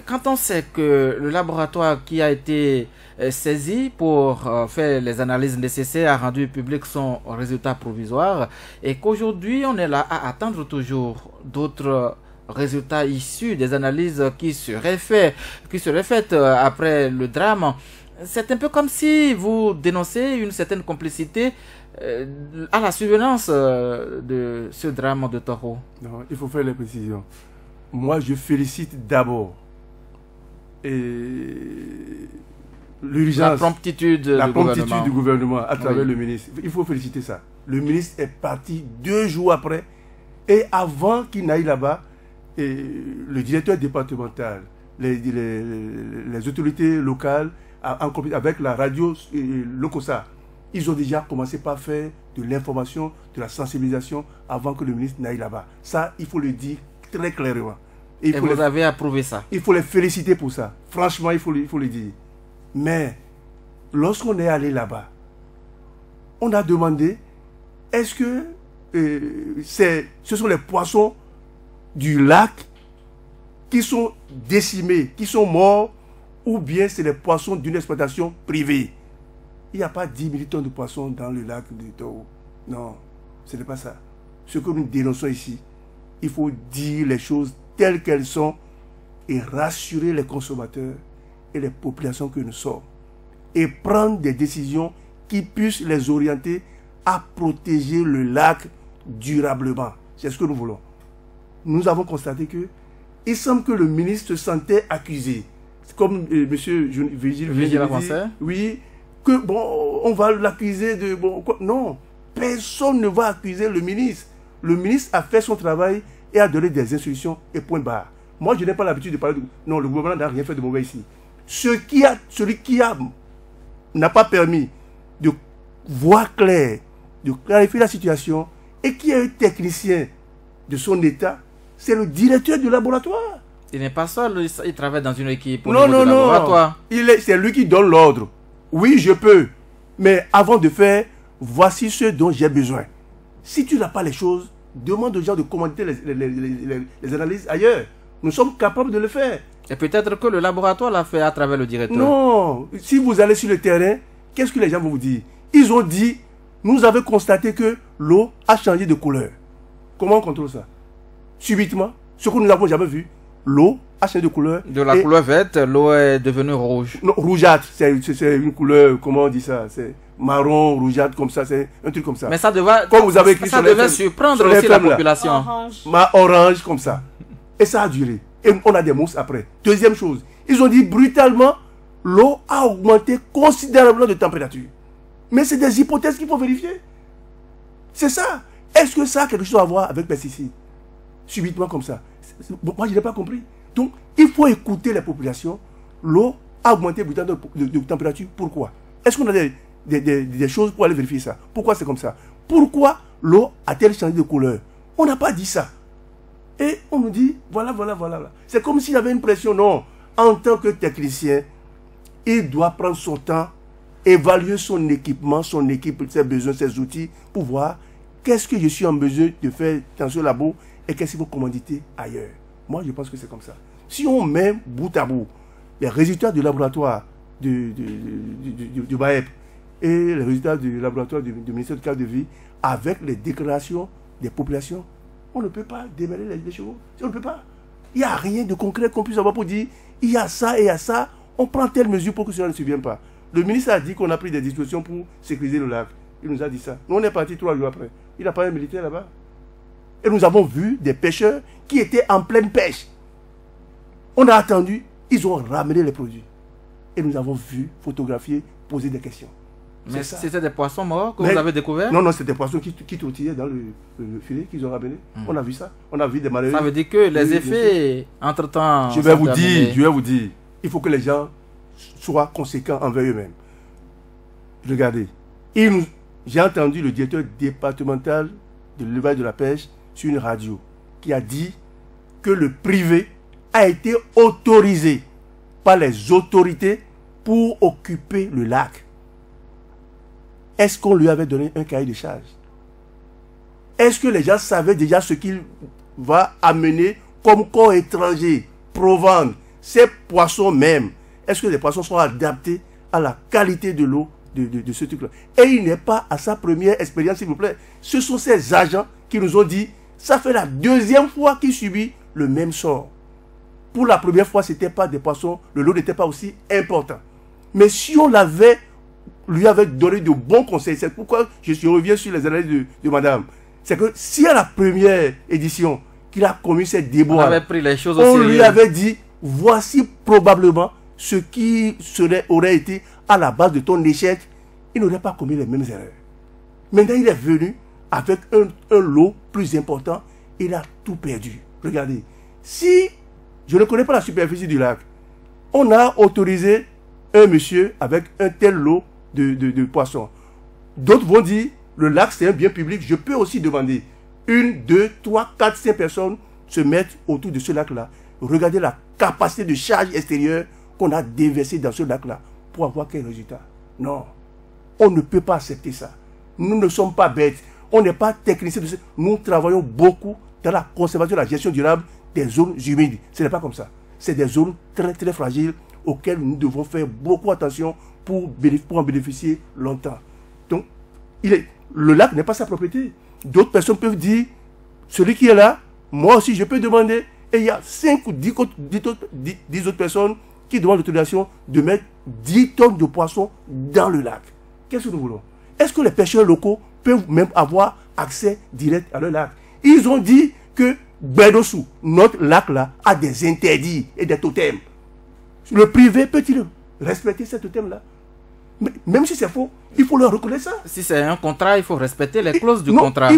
quand on sait que le laboratoire qui a été saisi pour faire les analyses nécessaires a rendu public son résultat provisoire et qu'aujourd'hui on est là à attendre toujours d'autres résultats issus des analyses qui seraient faites après le drame. C'est un peu comme si vous dénoncez une certaine complicité à la survenance de ce drame de Toro. Non, il faut faire les précisions. Moi, je félicite d'abord l'urgence, la promptitude du gouvernement à travers le ministre. Il faut féliciter ça. Le ministre est parti 2 jours après et avant qu'il n'aille là-bas, le directeur départemental, les autorités locales, avec la radio Locosa, ils ont déjà commencé par faire de l'information, de la sensibilisation avant que le ministre n'aille là-bas. Ça, il faut le dire très clairement. Et vous avez approuvé ça. Il faut les féliciter pour ça. Franchement, il faut le dire. Mais, lorsqu'on est allé là-bas, on a demandé, est-ce que ce sont les poissons du lac qui sont décimés, qui sont morts, ou bien c'est les poissons d'une exploitation privée? Il n'y a pas 10 000 tonnes de poissons dans le lac de Toro. Non, ce n'est pas ça. Ce que nous dénonçons ici, il faut dire les choses telles qu'elles sont et rassurer les consommateurs et les populations que nous sommes. Et prendre des décisions qui puissent les orienter à protéger le lac durablement. C'est ce que nous voulons. Nous avons constaté que il semble que le ministre se sentait accusé. Comme M. Vigile dit, oui, que bon, on va l'accuser de... Bon, quoi. Non, personne ne va accuser le ministre. Le ministre a fait son travail et a donné des instructions et point barre. Moi, je n'ai pas l'habitude de parler de... Non, le gouvernement n'a rien fait de mauvais ici. Celui qui n'a pas permis de voir clair, de clarifier la situation et qui est un technicien de son état, c'est le directeur du laboratoire. Il n'est pas seul, il travaille dans une équipe au non, niveau du laboratoire. C'est lui qui donne l'ordre. Oui, je peux. Mais avant de faire, voici ce dont j'ai besoin. Si tu n'as pas les choses, demande aux gens de commenter les analyses ailleurs. Nous sommes capables de le faire. Et peut-être que le laboratoire l'a fait à travers le directeur. Non. Si vous allez sur le terrain, qu'est-ce que les gens vont vous dire? Ils ont dit, nous avons constaté que l'eau a changé de couleur. Comment on contrôle ça? Subitement, ce que nous n'avons jamais vu, l'eau a changé de couleur. De la couleur verte, l'eau est devenue rouge. Non, rougeâtre, c'est une couleur, comment on dit ça? C'est marron, rougeâtre, comme ça, c'est un truc comme ça. Mais ça devait, comme vous avez écrit ça devait surprendre aussi la population. Orange, comme ça. Et ça a duré. Et on a des mousses après. Deuxième chose, ils ont dit brutalement, l'eau a augmenté considérablement de température. Mais c'est des hypothèses qu'il faut vérifier. C'est ça. Est-ce que ça a quelque chose à voir avec pesticides? Subitement comme ça. Moi, je n'ai pas compris. Donc, il faut écouter les populations. L'eau a augmenté brutalement de température. Pourquoi? Est-ce qu'on a des choses pour aller vérifier ça? Pourquoi c'est comme ça? Pourquoi l'eau a-t-elle changé de couleur? On n'a pas dit ça. Et on nous dit, voilà. C'est comme s'il y avait une pression. Non. En tant que technicien, il doit prendre son temps, évaluer son équipement, son équipe, ses besoins, ses outils, pour voir qu'est-ce que je suis en besoin de faire dans ce labo et qu'est-ce qu'il faut commanditer ailleurs. Moi, je pense que c'est comme ça. Si on met bout à bout les résultats du laboratoire du BAEP et les résultats du laboratoire du ministère du cadre de vie avec les déclarations des populations, on ne peut pas démêler les chevaux. On ne peut pas. Il n'y a rien de concret qu'on puisse avoir pour dire il y a ça et il y a ça. On prend telle mesure pour que cela ne se vienne pas. Le ministre a dit qu'on a pris des dispositions pour sécuriser le lac. Il nous a dit ça. Nous, on est parti 3 jours après. Il n'a pas un militaire là-bas. Et nous avons vu des pêcheurs qui étaient en pleine pêche. On a attendu, ils ont ramené les produits. Et nous avons vu, photographier, poser des questions. Mais c'était des poissons morts que vous avez découverts? Non, c'était des poissons qui troutillaient dans le filet qu'ils ont ramené. On a vu ça. On a vu des malheureux. Ça veut dire que les effets, entre-temps... Je vais vous dire. Il faut que les gens soient conséquents envers eux-mêmes. Regardez. J'ai entendu le directeur départemental de l'élevage de la pêche sur une radio qui a dit que le privé a été autorisé par les autorités pour occuper le lac. Est-ce qu'on lui avait donné un cahier de charge? Est-ce que les gens savaient déjà ce qu'il va amener comme corps étranger pour vendre ces poissons même? Est-ce que les poissons sont adaptés à la qualité de l'eau de ce truc-là? Et il n'est pas à sa première expérience, s'il vous plaît. Ce sont ces agents qui nous ont dit, ça fait la deuxième fois qu'il subit le même sort. Pour la première fois, ce n'était pas des poissons, le lot n'était pas aussi important. Mais si on lui avait donné de bons conseils, c'est pourquoi je reviens sur les analyses de madame. C'est que si à la première édition, qu'il a commis ces déboires, on lui avait dit, voici probablement ce qui aurait été à la base de ton échec, il n'aurait pas commis les mêmes erreurs. Maintenant, il est venu avec un lot plus important, il a tout perdu. Regardez, si je ne connais pas la superficie du lac, on a autorisé un monsieur avec un tel lot de poissons. D'autres vont dire, le lac c'est un bien public, je peux aussi demander 1, 2, 3, 4, 5 personnes se mettent autour de ce lac-là. regardez la capacité de charge extérieure qu'on a déversée dans ce lac-là pour avoir quel résultat? Non. On ne peut pas accepter ça. Nous ne sommes pas bêtes. On n'est pas techniciens. Nous travaillons beaucoup dans la conservation et la gestion durable des zones humides. Ce n'est pas comme ça. C'est des zones très très fragiles auxquelles nous devons faire beaucoup attention pour en bénéficier longtemps. Donc, le lac n'est pas sa propriété. D'autres personnes peuvent dire, celui qui est là, moi aussi je peux demander. Et il y a 5 ou 10 autres personnes qui demandent l'autorisation de mettre 10 tonnes de poissons dans le lac. Qu'est-ce que nous voulons? Est-ce que les pêcheurs locaux peuvent même avoir accès direct à leur lac? Ils ont dit que Bedossou, notre lac là, a des interdits et des totems. Le privé peut-il respecter ces totems-là? Même si c'est faux, il faut leur reconnaître ça. Si c'est un contrat, il faut respecter les clauses du contrat.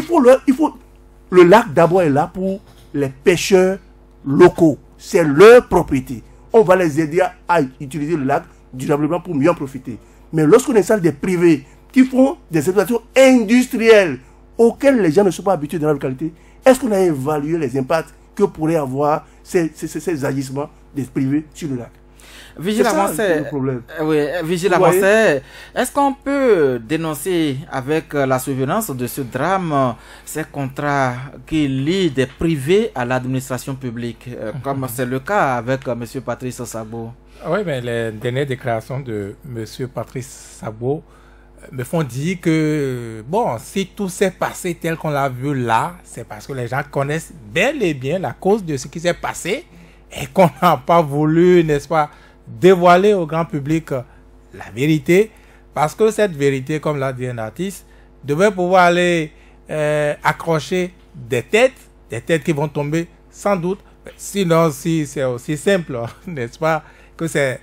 Le lac d'abord est là pour les pêcheurs locaux. C'est leur propriété. On va les aider à utiliser le lac durablement pour mieux en profiter. Mais lorsqu'on installe des privés qui font des exploitations industrielles auxquelles les gens ne sont pas habitués dans la localité, est-ce qu'on a évalué les impacts que pourraient avoir ces agissements des privés sur le lac? Vigile Avancé, oui, Vigile Avancé, est-ce qu'on peut dénoncer avec la survenance de ce drame ces contrats qui lient des privés à l'administration publique, comme c'est le cas avec M. Patrice Sabo? Oui, mais les dernières déclarations de M. Patrice Sabo me font dire que, bon, si tout s'est passé tel qu'on l'a vu là, c'est parce que les gens connaissent bel et bien la cause de ce qui s'est passé et qu'on n'a pas voulu, n'est-ce pas, dévoiler au grand public la vérité, parce que cette vérité, comme l'a dit un artiste, devait pouvoir aller accrocher des têtes qui vont tomber sans doute. Sinon, si c'est aussi simple, n'est-ce pas, que c'est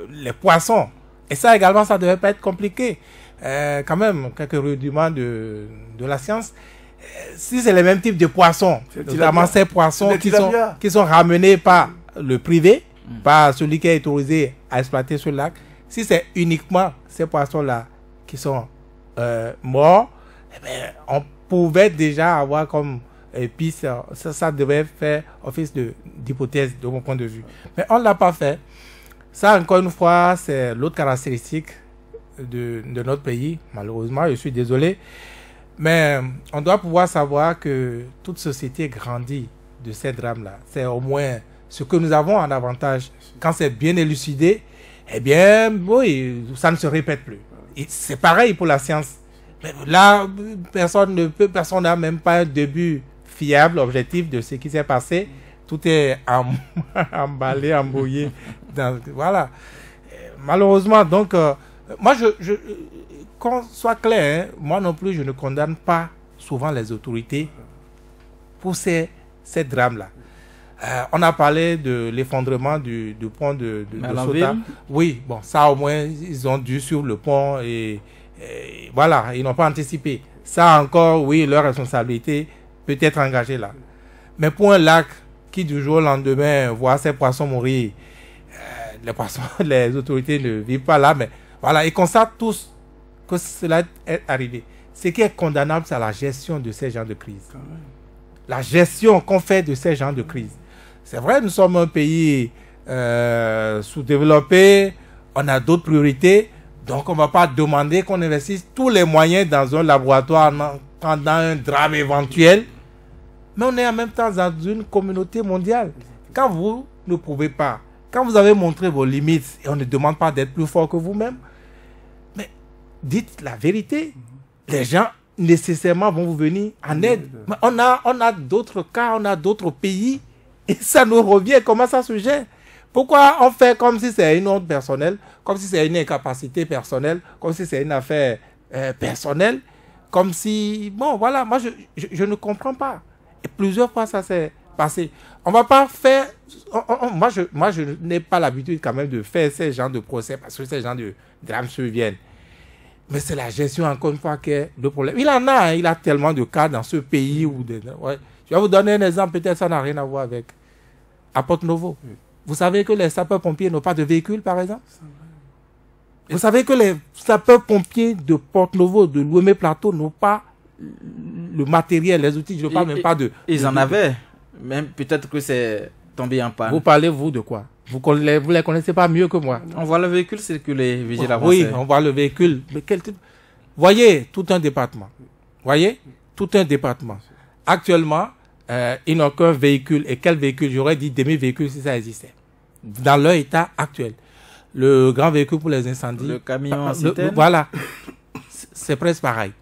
les poissons. Et ça également, ça ne devait pas être compliqué. Quand même, quelques rudiments de la science. Si c'est le même type de poissons, notamment ces poissons qui sont ramenés par le privé, par celui qui est autorisé à exploiter ce lac, si c'est uniquement ces poissons-là qui sont morts, eh bien, on pouvait déjà avoir comme piste, ça devait faire office d'hypothèse de mon point de vue. Mais on ne l'a pas fait. Ça, encore une fois, c'est l'autre caractéristique de notre pays. Malheureusement, je suis désolé. Mais on doit pouvoir savoir que toute société grandit de ces drames-là. C'est au moins ce que nous avons en avantage. Quand c'est bien élucidé, eh bien, oui, ça ne se répète plus. C'est pareil pour la science. Mais là, personne n'a même pas un début fiable, objectif de ce qui s'est passé. Tout est emballé, embrouillé. Voilà. Malheureusement, donc, moi, qu'on soit clair, hein, moi non plus, je ne condamne pas souvent les autorités pour ces drames-là. On a parlé de l'effondrement du pont de Sota. Oui, bon, ça au moins, ils ont dû sur le pont et voilà, ils n'ont pas anticipé. Ça encore, oui, leur responsabilité peut être engagée là. Mais pour un lac qui du jour au lendemain voit ces poissons mourir, les autorités ne vivent pas là, mais voilà, ils constatent tous que cela est arrivé. Ce qui est condamnable, c'est la gestion de ces genres de crise. La gestion qu'on fait de ces genres de crise. C'est vrai, nous sommes un pays sous-développé, on a d'autres priorités, donc on ne va pas demander qu'on investisse tous les moyens dans un laboratoire pendant un drame éventuel, mais on est en même temps dans une communauté mondiale. Quand vous ne pouvez pas, quand vous avez montré vos limites, et on ne demande pas d'être plus fort que vous-même, mais dites la vérité. Les gens nécessairement vont vous venir en aide. Mais on a d'autres cas, on a d'autres pays, et ça nous revient. Comment ça se gère? Pourquoi on fait comme si c'est une honte personnelle, comme si c'est une incapacité personnelle, comme si c'est une affaire personnelle, comme si... Bon, voilà, moi, je ne comprends pas. Et plusieurs fois, ça s'est passé. On va pas faire... Moi, je n'ai pas l'habitude quand même de faire ces genres de procès, parce que ces genres de drames surviennent. Mais c'est la gestion, encore une fois, qui est le problème. Il en a, hein, il a tellement de cas dans ce pays. Ouais. Je vais vous donner un exemple, peut-être ça n'a rien à voir avec... À Porto-Novo. Oui. Vous savez que les sapeurs-pompiers n'ont pas de véhicule, par exemple? Vous savez que les sapeurs-pompiers de Porto-Novo, de Lomé Plateau, n'ont pas le matériel, les outils, je ne parle même pas de... Ils en avaient, même peut-être que c'est tombé en panne. Vous parlez, vous, de quoi? Vous les connaissez pas mieux que moi. On voit le véhicule circuler, vigile avancé. Oui, on voit le véhicule. Mais quel type? Voyez, tout un département. Voyez, tout un département. Actuellement, ils n'ont qu'un véhicule. Et quel véhicule? J'aurais dit demi-véhicule si ça existait. Dans leur état actuel. Le grand véhicule pour les incendies. Le camion citerne. Voilà. C'est presque pareil.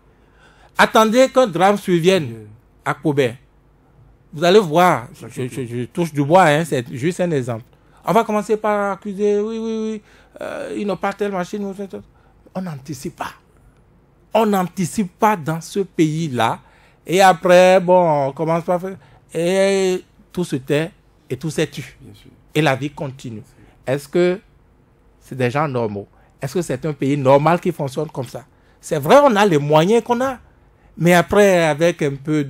Attendez qu'un drame survienne à Kobe. Vous allez voir, je touche du bois, hein, c'est juste un exemple. On va commencer par accuser, oui, ils n'ont pas telle machine. On n'anticipe pas. On n'anticipe pas dans ce pays-là. Et après, bon, on commence par faire. Et tout se tait et tout se tue. Et la vie continue. Est-ce que c'est des gens normaux? Est-ce que c'est un pays normal qui fonctionne comme ça? C'est vrai, on a les moyens qu'on a. Mais après, avec un peu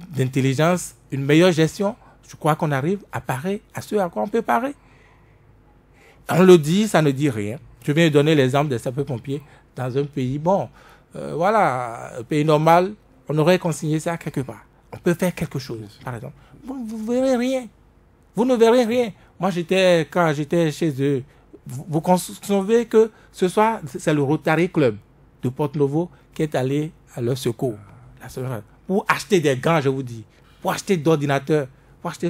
d'intelligence, une meilleure gestion, je crois qu'on arrive à parer à ce à quoi on peut parer. On le dit, ça ne dit rien. Je viens de donner l'exemple des sapeurs-pompiers dans un pays, bon, voilà, un pays normal, on aurait consigné ça quelque part. On peut faire quelque chose, par exemple. Vous ne verrez rien. Vous ne verrez rien. Moi, quand j'étais chez eux, vous concevez que ce soir, c'est le Rotary Club de Porto-Novo qui est allé à leur secours. Pour acheter des gants, je vous dis. Pour acheter d'ordinateurs. Pour acheter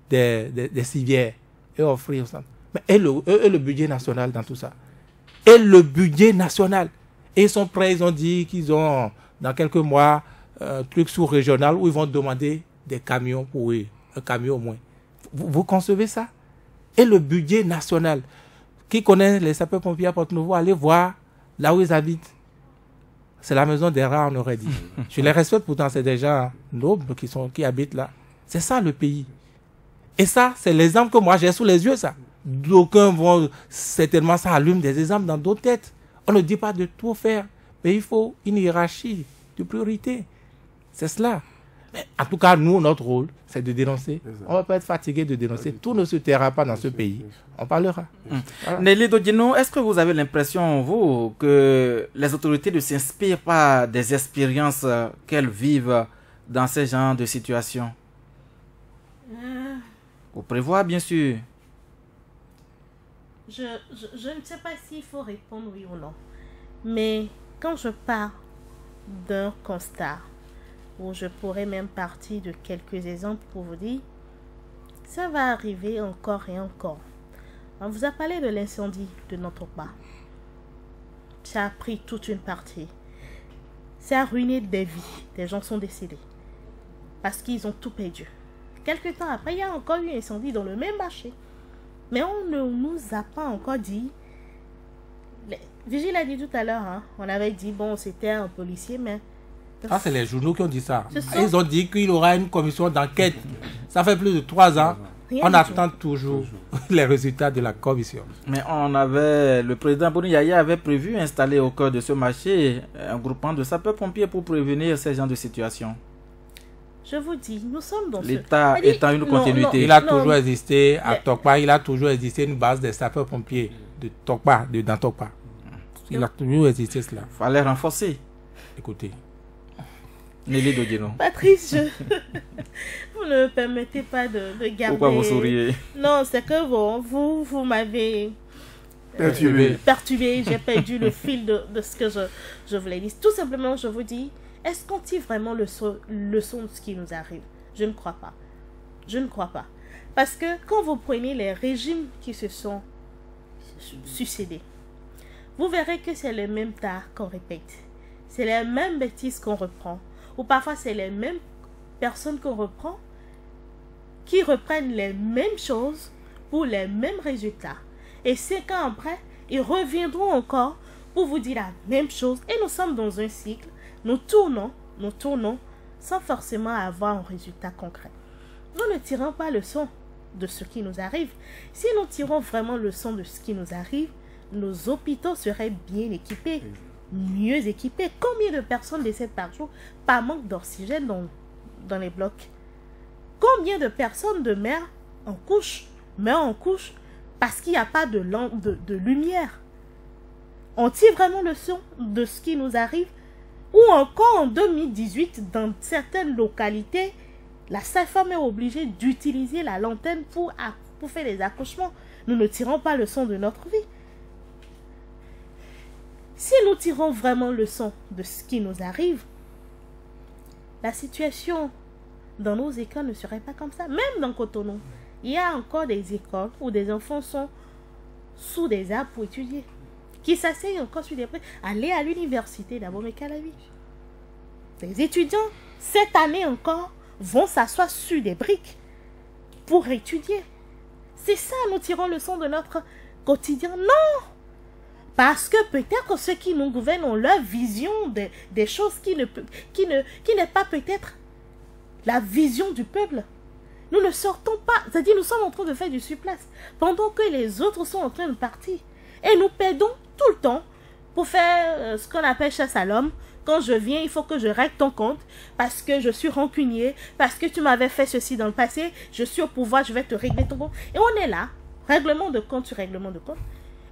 des civières. Et offrir ça. Mais et le budget national dans tout ça. Et le budget national. Et ils sont prêts, ils ont dit qu'ils ont, dans quelques mois, un truc sous-régional où ils vont demander des camions pour eux. Un camion au moins. Vous concevez ça? Et le budget national. Qui connaît les sapeurs-pompiers à Porto-Novo, allez voir là où ils habitent. C'est la maison des rats, on aurait dit. Je les respecte pourtant, c'est des gens nobles qui habitent là. C'est ça le pays. Et ça, c'est l'exemple que moi j'ai sous les yeux, ça. D'aucuns vont, certainement, ça allume des exemples dans d'autres têtes. On ne dit pas de tout faire, mais il faut une hiérarchie de priorité. C'est cela. Mais en tout cas, nous, notre rôle, c'est de dénoncer. On ne va pas être fatigué de dénoncer. Tout ne se taira pas dans ce pays. On parlera. Voilà. Nelly Dodino, est-ce que vous avez l'impression, vous, que les autorités ne s'inspirent pas des expériences qu'elles vivent dans ce genre de situation? Vous prévoyez, bien sûr. Je ne sais pas s'il faut répondre oui ou non. Mais quand je pars d'un constat, où je pourrais même partir de quelques exemples pour vous dire, ça va arriver encore et encore. On vous a parlé de l'incendie de notre part. Ça a pris toute une partie. Ça a ruiné des vies. Des gens sont décédés. Parce qu'ils ont tout perdu. Quelque temps après, il y a encore eu un incendie dans le même marché. Mais on ne nous a pas encore dit. Vigile a dit tout à l'heure, hein, on avait dit, bon, c'était un policier, mais... Ah, c'est les journaux qui ont dit ça. Ils ont dit qu'il y aura une commission d'enquête. Ça fait plus de 3 ans. On attend toujours les résultats de la commission. Mais le président Boni Yaya avait prévu installer au cœur de ce marché un groupement de sapeurs-pompiers pour prévenir ces genres de situations. Je vous dis, nous sommes dans l'État étant une continuité. Il a toujours existé à Tokpa, il a toujours existé une base des sapeurs-pompiers de Tokpa, dans Tokpa. Il a toujours existé cela. Il fallait renforcer. Écoutez. Nelly Dodino. Patrice, vous ne me permettez pas de garder... Pourquoi vous souriez? Non, c'est que vous m'avez perturbé. J'ai perdu le fil de ce que je voulais dire. Tout simplement, je vous dis, est-ce qu'on tire vraiment le son de ce qui nous arrive? Je ne crois pas. Je ne crois pas. Parce que quand vous prenez les régimes qui se sont succédés, vous verrez que c'est les mêmes tares qu'on répète. C'est les mêmes bêtises qu'on reprend. Ou parfois, c'est les mêmes personnes qu'on reprend qui reprennent les mêmes choses pour les mêmes résultats. Et 5 ans après, ils reviendront encore pour vous dire la même chose. Et nous sommes dans un cycle. Nous tournons sans forcément avoir un résultat concret. Nous ne tirons pas le son de ce qui nous arrive. Si nous tirons vraiment le son de ce qui nous arrive, nos hôpitaux seraient bien équipés, mieux équipés. Combien de personnes décèdent par jour par manque d'oxygène dans les blocs? Combien de personnes meurent en couche parce qu'il n'y a pas de lumière? On tire vraiment le son de ce qui nous arrive? Ou encore en 2018, dans certaines localités, La sage-femme est obligée d'utiliser la lanterne pour faire les accouchements. Nous ne tirons pas leçon de notre vie. Si nous tirons vraiment leçon de ce qui nous arrive, la situation dans nos écoles ne serait pas comme ça. Même dans Cotonou, il y a encore des écoles où des enfants sont sous des arbres pour étudier, qui s'asseyent encore sur des briques. Aller à l'université d'abord, mais qu'à la vie. Les étudiants, cette année encore, vont s'asseoir sur des briques pour étudier. C'est ça, nous tirons leçon de notre quotidien. Non! Parce que peut-être ceux qui nous gouvernent ont leur vision des choses qui n'est pas peut-être la vision du peuple. Nous ne sortons pas, c'est-à-dire nous sommes en train de faire du surplace, pendant que les autres sont en train de partir. Et nous perdons tout le temps pour faire ce qu'on appelle chasse à l'homme. Quand je viens, il faut que je règle ton compte, parce que je suis rancunier, parce que tu m'avais fait ceci dans le passé, je suis au pouvoir, je vais te régler ton compte. Et on est là, règlement de compte sur règlement de compte.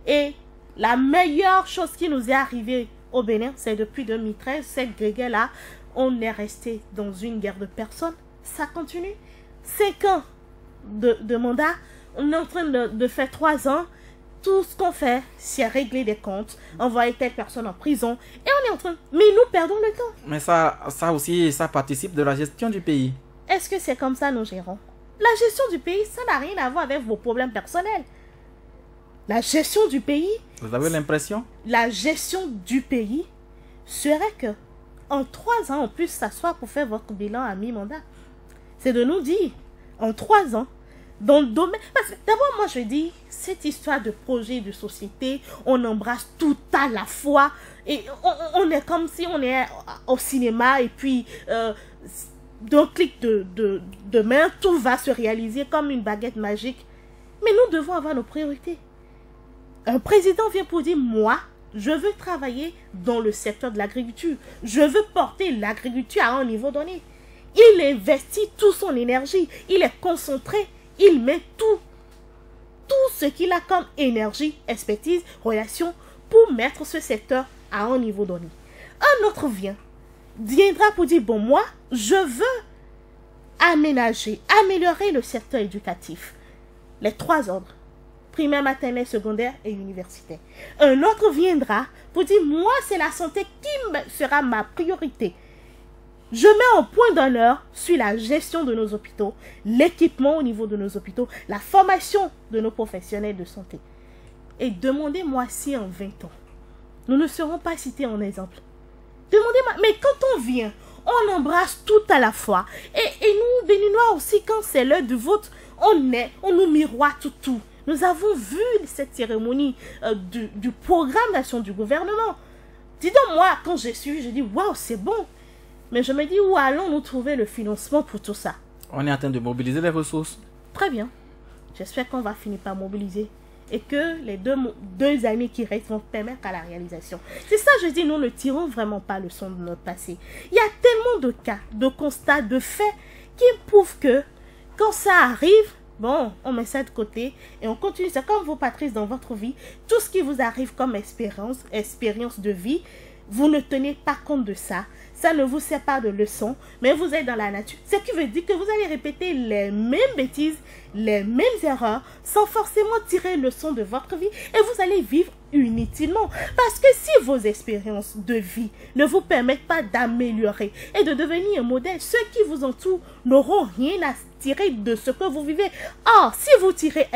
Et la meilleure chose qui nous est arrivée au Bénin, c'est depuis 2013, cette guerre-là, on est resté dans une guerre de personnes. Ça continue. 5 ans de mandat, on est en train de faire 3 ans. Tout ce qu'on fait, c'est régler des comptes, envoyer telle personne en prison, et on est en train... Mais nous perdons le temps. Mais ça aussi, ça participe de la gestion du pays. Est-ce que c'est comme ça nous gérons? La gestion du pays, ça n'a rien à voir avec vos problèmes personnels. La gestion du pays... Vous avez l'impression? La gestion du pays serait que en 3 ans, on puisse s'asseoir pour faire votre bilan à mi-mandat. C'est de nous dire, en 3 ans, dans le domaine... Parce que d'abord, moi, je dis, cette histoire de projet de société, on embrasse tout à la fois. Et on est comme si on est au cinéma et puis d'un clic de main, tout va se réaliser comme une baguette magique. Mais nous devons avoir nos priorités. Un président vient pour dire, moi, je veux travailler dans le secteur de l'agriculture. Je veux porter l'agriculture à un niveau donné. Il investit toute son énergie. Il est concentré. Il met tout ce qu'il a comme énergie, expertise, relation pour mettre ce secteur à un niveau donné. Un autre viendra pour dire, bon, moi, je veux améliorer le secteur éducatif. Les 3 ordres, primaire, maternelle, secondaire et universitaire. Un autre viendra pour dire, moi, c'est la santé qui sera ma priorité. Je mets en point d'honneur sur la gestion de nos hôpitaux, l'équipement au niveau de nos hôpitaux, la formation de nos professionnels de santé. Et demandez-moi si en 20 ans, nous ne serons pas cités en exemple. Demandez-moi, mais quand on vient, on embrasse tout à la fois. Et nous, Béninois aussi, quand c'est l'heure du vote, on nous miroite tout. Nous avons vu cette cérémonie du programme d'action du gouvernement. Dis donc, moi, quand j'ai suivi, je dis, waouh, c'est bon. Mais je me dis, où allons-nous trouver le financement pour tout ça? On est en train de mobiliser les ressources. Très bien. J'espère qu'on va finir par mobiliser. Et que les deux années qui restent vont permettre à la réalisation. C'est ça, je dis, nous ne tirons vraiment pas le son de notre passé. Il y a tellement de cas, de constats, de faits qui prouvent que quand ça arrive, bon, on met ça de côté et on continue. C'est comme vous, Patrice, dans votre vie. Tout ce qui vous arrive comme expérience de vie, vous ne tenez pas compte de ça. Ça ne vous sert pas de leçon, mais vous êtes dans la nature. Ce qui veut dire que vous allez répéter les mêmes bêtises, les mêmes erreurs, sans forcément tirer leçon de votre vie. Et vous allez vivre inutilement. Parce que si vos expériences de vie ne vous permettent pas d'améliorer et de devenir un modèle, ceux qui vous entourent n'auront rien à tirer de ce que vous vivez. Or, si vous tirez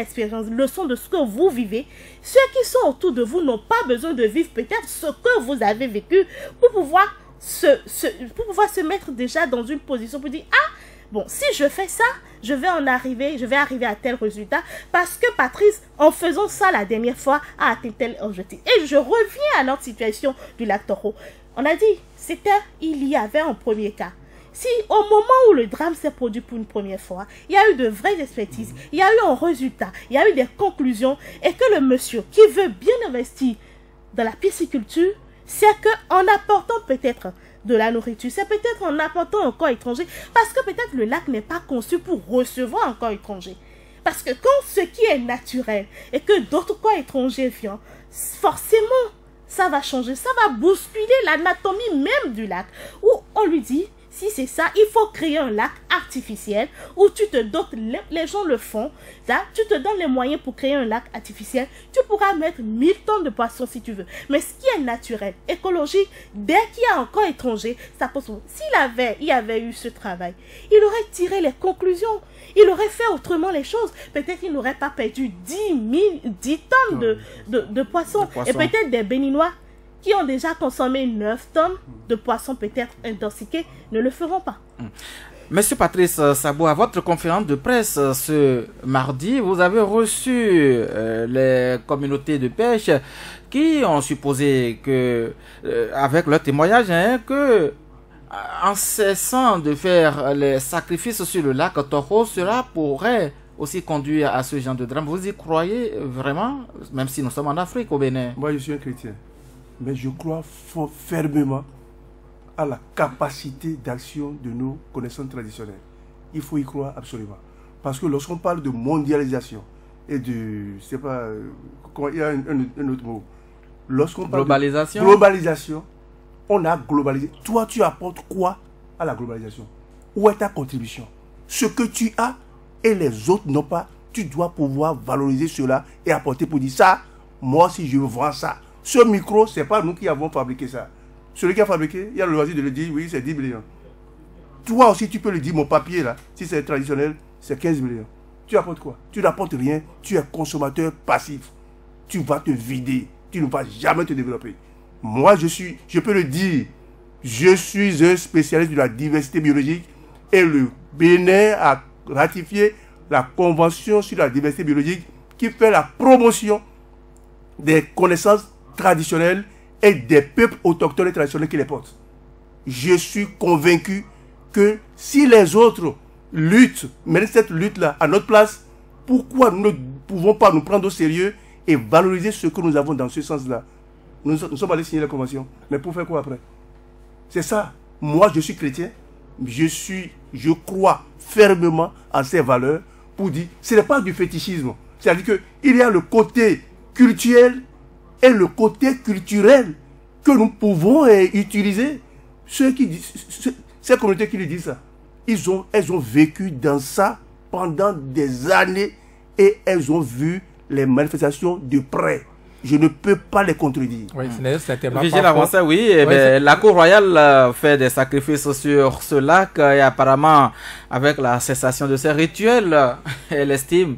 leçon de ce que vous vivez, ceux qui sont autour de vous n'ont pas besoin de vivre peut-être ce que vous avez vécu pour pouvoir se mettre déjà dans une position pour dire, ah, bon, si je fais ça, je vais arriver à tel résultat parce que Patrice, en faisant ça la dernière fois, a atteint tel objectif. Et je reviens à notre situation du lac Toro. On a dit, il y avait un premier cas. Si au moment où le drame s'est produit pour une première fois, il y a eu de vraies expertises, il y a eu un résultat, il y a eu des conclusions, et que le monsieur qui veut bien investir dans la pisciculture, c'est qu'en apportant peut-être de la nourriture, c'est peut-être en apportant un corps étranger, parce que peut-être le lac n'est pas conçu pour recevoir un corps étranger. Parce que quand ce qui est naturel et que d'autres corps étrangers viennent, forcément, ça va changer, ça va bousculer l'anatomie même du lac. Où on lui dit, Si c'est ça, il faut créer un lac artificiel où tu te dotes, les gens le font, là, tu te donnes les moyens pour créer un lac artificiel, tu pourras mettre 1000 tonnes de poissons si tu veux. Mais ce qui est naturel, écologique, dès qu'il y a encore étranger, ça pose problème. S'il y avait eu ce travail, il aurait tiré les conclusions, il aurait fait autrement les choses. Peut-être qu'il n'aurait pas perdu 10 tonnes de poissons. Et peut-être des Béninois qui ont déjà consommé 9 tonnes de poissons peut-être intoxiqués ne le feront pas. Monsieur Patrice Sabo, à votre conférence de presse ce mardi, vous avez reçu les communautés de pêche qui ont supposé que, avec leur témoignage, que en cessant de faire les sacrifices sur le lac Toro, cela pourrait aussi conduire à ce genre de drame. Vous y croyez vraiment, même si nous sommes en Afrique, au Bénin? Moi, je suis un chrétien. Mais je crois fermement à la capacité d'action de nos connaissances traditionnelles. Il faut y croire absolument. Parce que lorsqu'on parle de mondialisation et de... je sais pas... il y a un autre mot. Lorsqu'on parle globalisation. De globalisation, on a globalisé. Toi, tu apportes quoi à la globalisation? Où est ta contribution? Ce que tu as et les autres n'ont pas, tu dois pouvoir valoriser cela et apporter pour dire ça, moi si je vends ça. Ce micro, ce n'est pas nous qui avons fabriqué ça. Celui qui a fabriqué, il a le loisir de le dire, oui, c'est 10 millions. Toi aussi, tu peux le dire, mon papier là, si c'est traditionnel, c'est 15 millions. Tu apportes quoi? Tu n'apportes rien, tu es consommateur passif. Tu vas te vider, tu ne vas jamais te développer. Moi, je peux le dire, je suis un spécialiste de la diversité biologique et le Bénin a ratifié la Convention sur la diversité biologique qui fait la promotion des connaissances traditionnelles et des peuples autochtones et traditionnels qui les portent. Je suis convaincu que si les autres luttent, mènent cette lutte-là à notre place, pourquoi nous ne pouvons pas nous prendre au sérieux et valoriser ce que nous avons dans ce sens-là? Nous sommes allés signer la convention, mais pour faire quoi après? C'est ça. Moi, je suis chrétien, je crois fermement en ces valeurs pour dire, ce n'est pas du fétichisme. C'est-à-dire qu'il y a le côté culturel et le côté culturel que nous pouvons utiliser. Ces communautés qui lui disent ça, elles ont vécu dans ça pendant des années et elles ont vu les manifestations de près. Je ne peux pas les contredire. Oui, Vigile Avancé, oui. La Cour royale fait des sacrifices sur ce lac et apparemment, avec la cessation de ces rituels, elle estime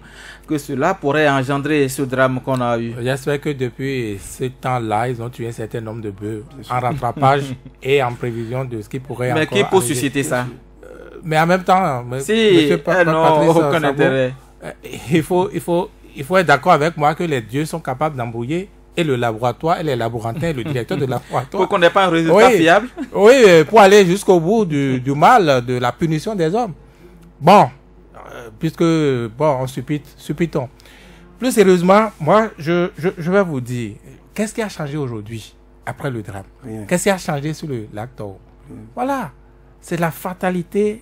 que cela pourrait engendrer ce drame qu'on a eu. J'espère que depuis ce temps-là, ils ont tué un certain nombre de bœufs en rattrapage et en prévision de ce qui pourrait mais encore qui peut arriver. susciter ça? Mais en même temps, si, non, aucun intérêt. Il faut être d'accord avec moi que les dieux sont capables d'embrouiller et le laboratoire, et les laborantins, et le directeur de laboratoire. Pour qu'on n'ait pas un résultat fiable. Oui, pour aller jusqu'au bout du mal, de la punition des hommes. Bon, puisque, on suppitons. Plus sérieusement, moi, je vais vous dire, qu'est-ce qui a changé aujourd'hui, après le drame? Qu'est-ce qui a changé sur le lac Toro? Voilà, c'est la fatalité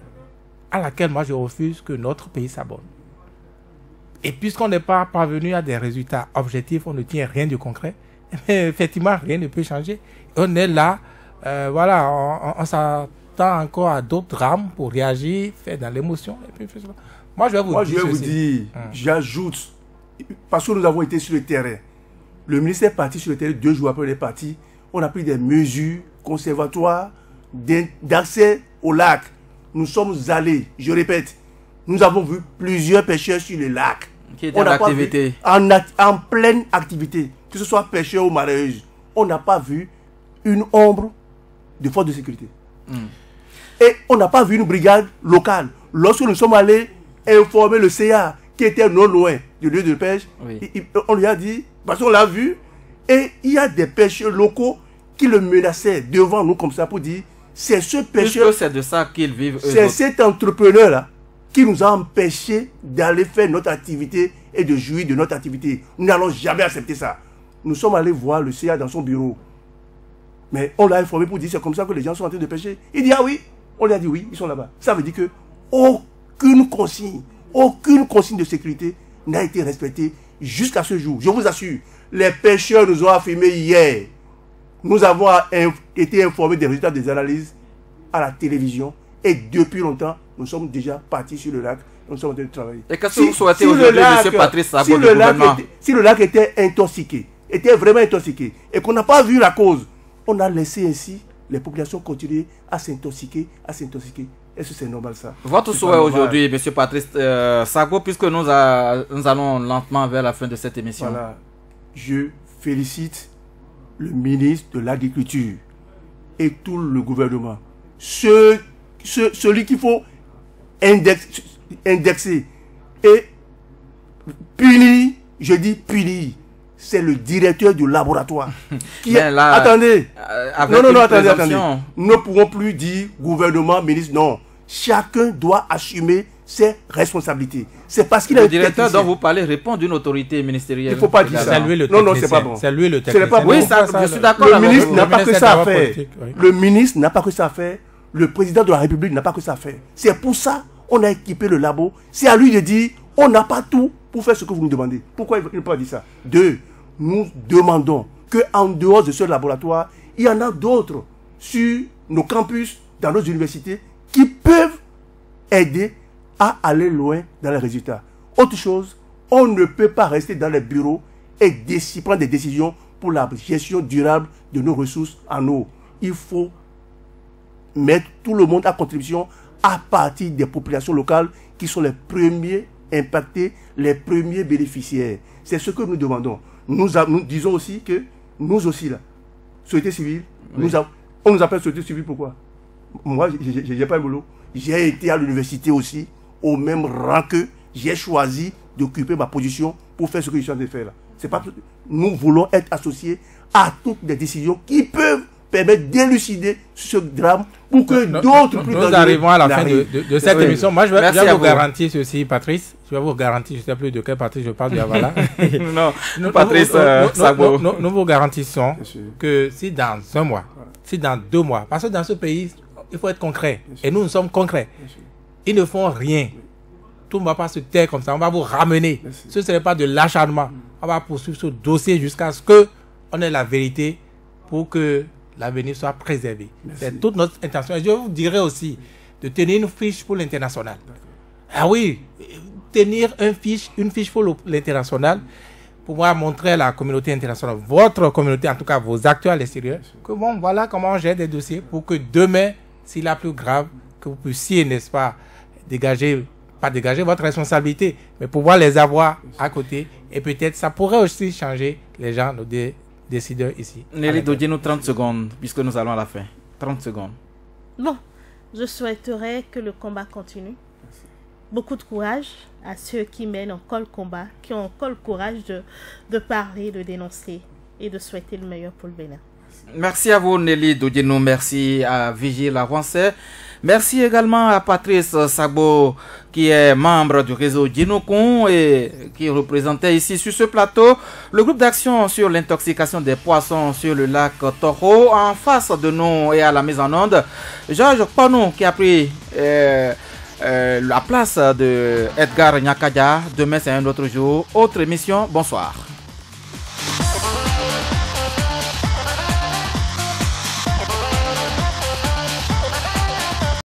à laquelle moi je refuse que notre pays s'abonne. Et puisqu'on n'est pas parvenu à des résultats objectifs, on ne tient rien de concret, mais effectivement, rien ne peut changer. On est là, on s'attend encore à d'autres drames pour réagir, faire dans l'émotion. Moi, je vais vous dire, j'ajoute, parce que nous avons été sur le terrain. Le ministre est parti sur le terrain 2 jours après il est parti. On a pris des mesures conservatoires d'accès au lac. Nous sommes allés, je répète, nous avons vu plusieurs pêcheurs sur le lac. Qui étaient en activité. En pleine activité, que ce soit pêcheurs ou mareyeurs. On n'a pas vu une ombre de force de sécurité. Et on n'a pas vu une brigade locale. Lorsque nous sommes allés informer le CA, qui était non loin du lieu de pêche, on lui a dit, parce qu'on l'a vu, et il y a des pêcheurs locaux qui le menaçaient devant nous comme ça pour dire, c'est ce pêcheur... C'est de ça qu'ils vivent. C'est cet entrepreneur-là qui nous a empêchés d'aller faire notre activité et de jouir de notre activité. Nous n'allons jamais accepter ça. Nous sommes allés voir le CA dans son bureau. Mais on l'a informé pour dire c'est comme ça que les gens sont en train de pêcher. Il dit ah oui. On lui a dit oui, ils sont là-bas. Ça veut dire que aucune consigne de sécurité n'a été respectée jusqu'à ce jour. Je vous assure, les pêcheurs nous ont affirmé hier. Nous avons été informés des résultats des analyses à la télévision. Et depuis longtemps, nous sommes déjà partis sur le lac. Nous sommes en train de travailler. Et qu'est-ce que vous souhaitez aujourd'hui, M. Patrice Sagbo, du gouvernement? Si le lac était intoxiqué, était vraiment intoxiqué, et qu'on n'a pas vu la cause, on a laissé ainsi les populations continuer à s'intoxiquer, Est-ce que c'est normal ça? Votre souhait aujourd'hui, M. Patrice Sagbo, puisque nous allons lentement vers la fin de cette émission. Voilà. Je félicite le ministre de l'Agriculture et tout le gouvernement. Celui qu'il faut indexer et punir, je dis punir, c'est le directeur du laboratoire. Attendez. Attendez. Nous ne pouvons plus dire gouvernement, ministre, non. Chacun doit assumer ses responsabilités. C'est parce qu'il a le directeur dont vous parlez répond d'une autorité ministérielle. Il ne faut pas dire ça. Non, c'est pas bon. C'est lui le technicien. Pas bon. Oui, je suis d'accord. Le ministre n'a pas que ça à faire. Le ministre n'a pas que ça à faire. Le président de la République n'a pas que ça à faire. C'est pour ça qu'on a équipé le labo. C'est à lui de dire, on n'a pas tout pour faire ce que vous nous demandez. Pourquoi il ne peut pas dire ça? 2, nous demandons qu'en dehors de ce laboratoire, il y en a d'autres sur nos campus, dans nos universités, qui peuvent aider à aller loin dans les résultats. Autre chose, on ne peut pas rester dans les bureaux et prendre des décisions pour la gestion durable de nos ressources en eau. Il faut mettre tout le monde à contribution à partir des populations locales qui sont les premiers impactés, les premiers bénéficiaires. C'est ce que nous demandons. Nous disons aussi que nous aussi, là, société civile, oui. On nous appelle société civile pourquoi? Moi, je n'ai pas un boulot. J'ai été à l'université aussi, au même rang que j'ai choisi d'occuper ma position pour faire ce que je suis en train de faire là. C'est pas, nous voulons être associés à toutes les décisions qui peuvent permettre d'élucider ce drame pour que d'autres plus nous arrivons à la fin de cette émission. Moi, je vais vous garantir ceci, Patrice. Je vais vous garantir, je ne sais plus de quel Patrice je parle, voilà. Non, Patrice Sagbo. Nous vous garantissons que si dans un mois, si dans 2 mois, parce que dans ce pays, il faut être concret. Et nous sommes concrets. Ils ne font rien. Tout ne va pas se taire comme ça. On va vous ramener. Ce ne serait pas de l'acharnement. On va poursuivre ce dossier jusqu'à ce qu'on ait la vérité pour que l'avenir soit préservé. C'est toute notre intention. Et je vous dirais aussi de tenir une fiche pour l'international. Ah oui, tenir une fiche pour l'international, pour pouvoir montrer à la communauté internationale, votre communauté, en tout cas vos acteurs à l'extérieur, que bon, voilà comment on gère des dossiers pour que demain, s'il est plus grave, que vous puissiez, n'est-ce pas, pas dégager votre responsabilité, mais pouvoir les avoir à côté. Et peut-être ça pourrait aussi changer les gens, nos décideurs ici. Nelly Dodino, 30 secondes, puisque nous allons à la fin. 30 secondes. Bon, je souhaiterais que le combat continue. Beaucoup de courage à ceux qui mènent encore le combat, qui ont encore le courage de parler, de dénoncer et de souhaiter le meilleur pour le Bénin. Merci à vous, Nelly Dodino. Merci à Vigile Avancé. Merci également à Patrice Sagbo, qui est membre du réseau Djinokon et qui représentait ici sur ce plateau le groupe d'action sur l'intoxication des poissons sur le lac Toro. En face de nous et à la mise en onde, Georges Ponou, qui a pris la place de Edgar Nyakadia. Demain, c'est un autre jour. Autre émission. Bonsoir.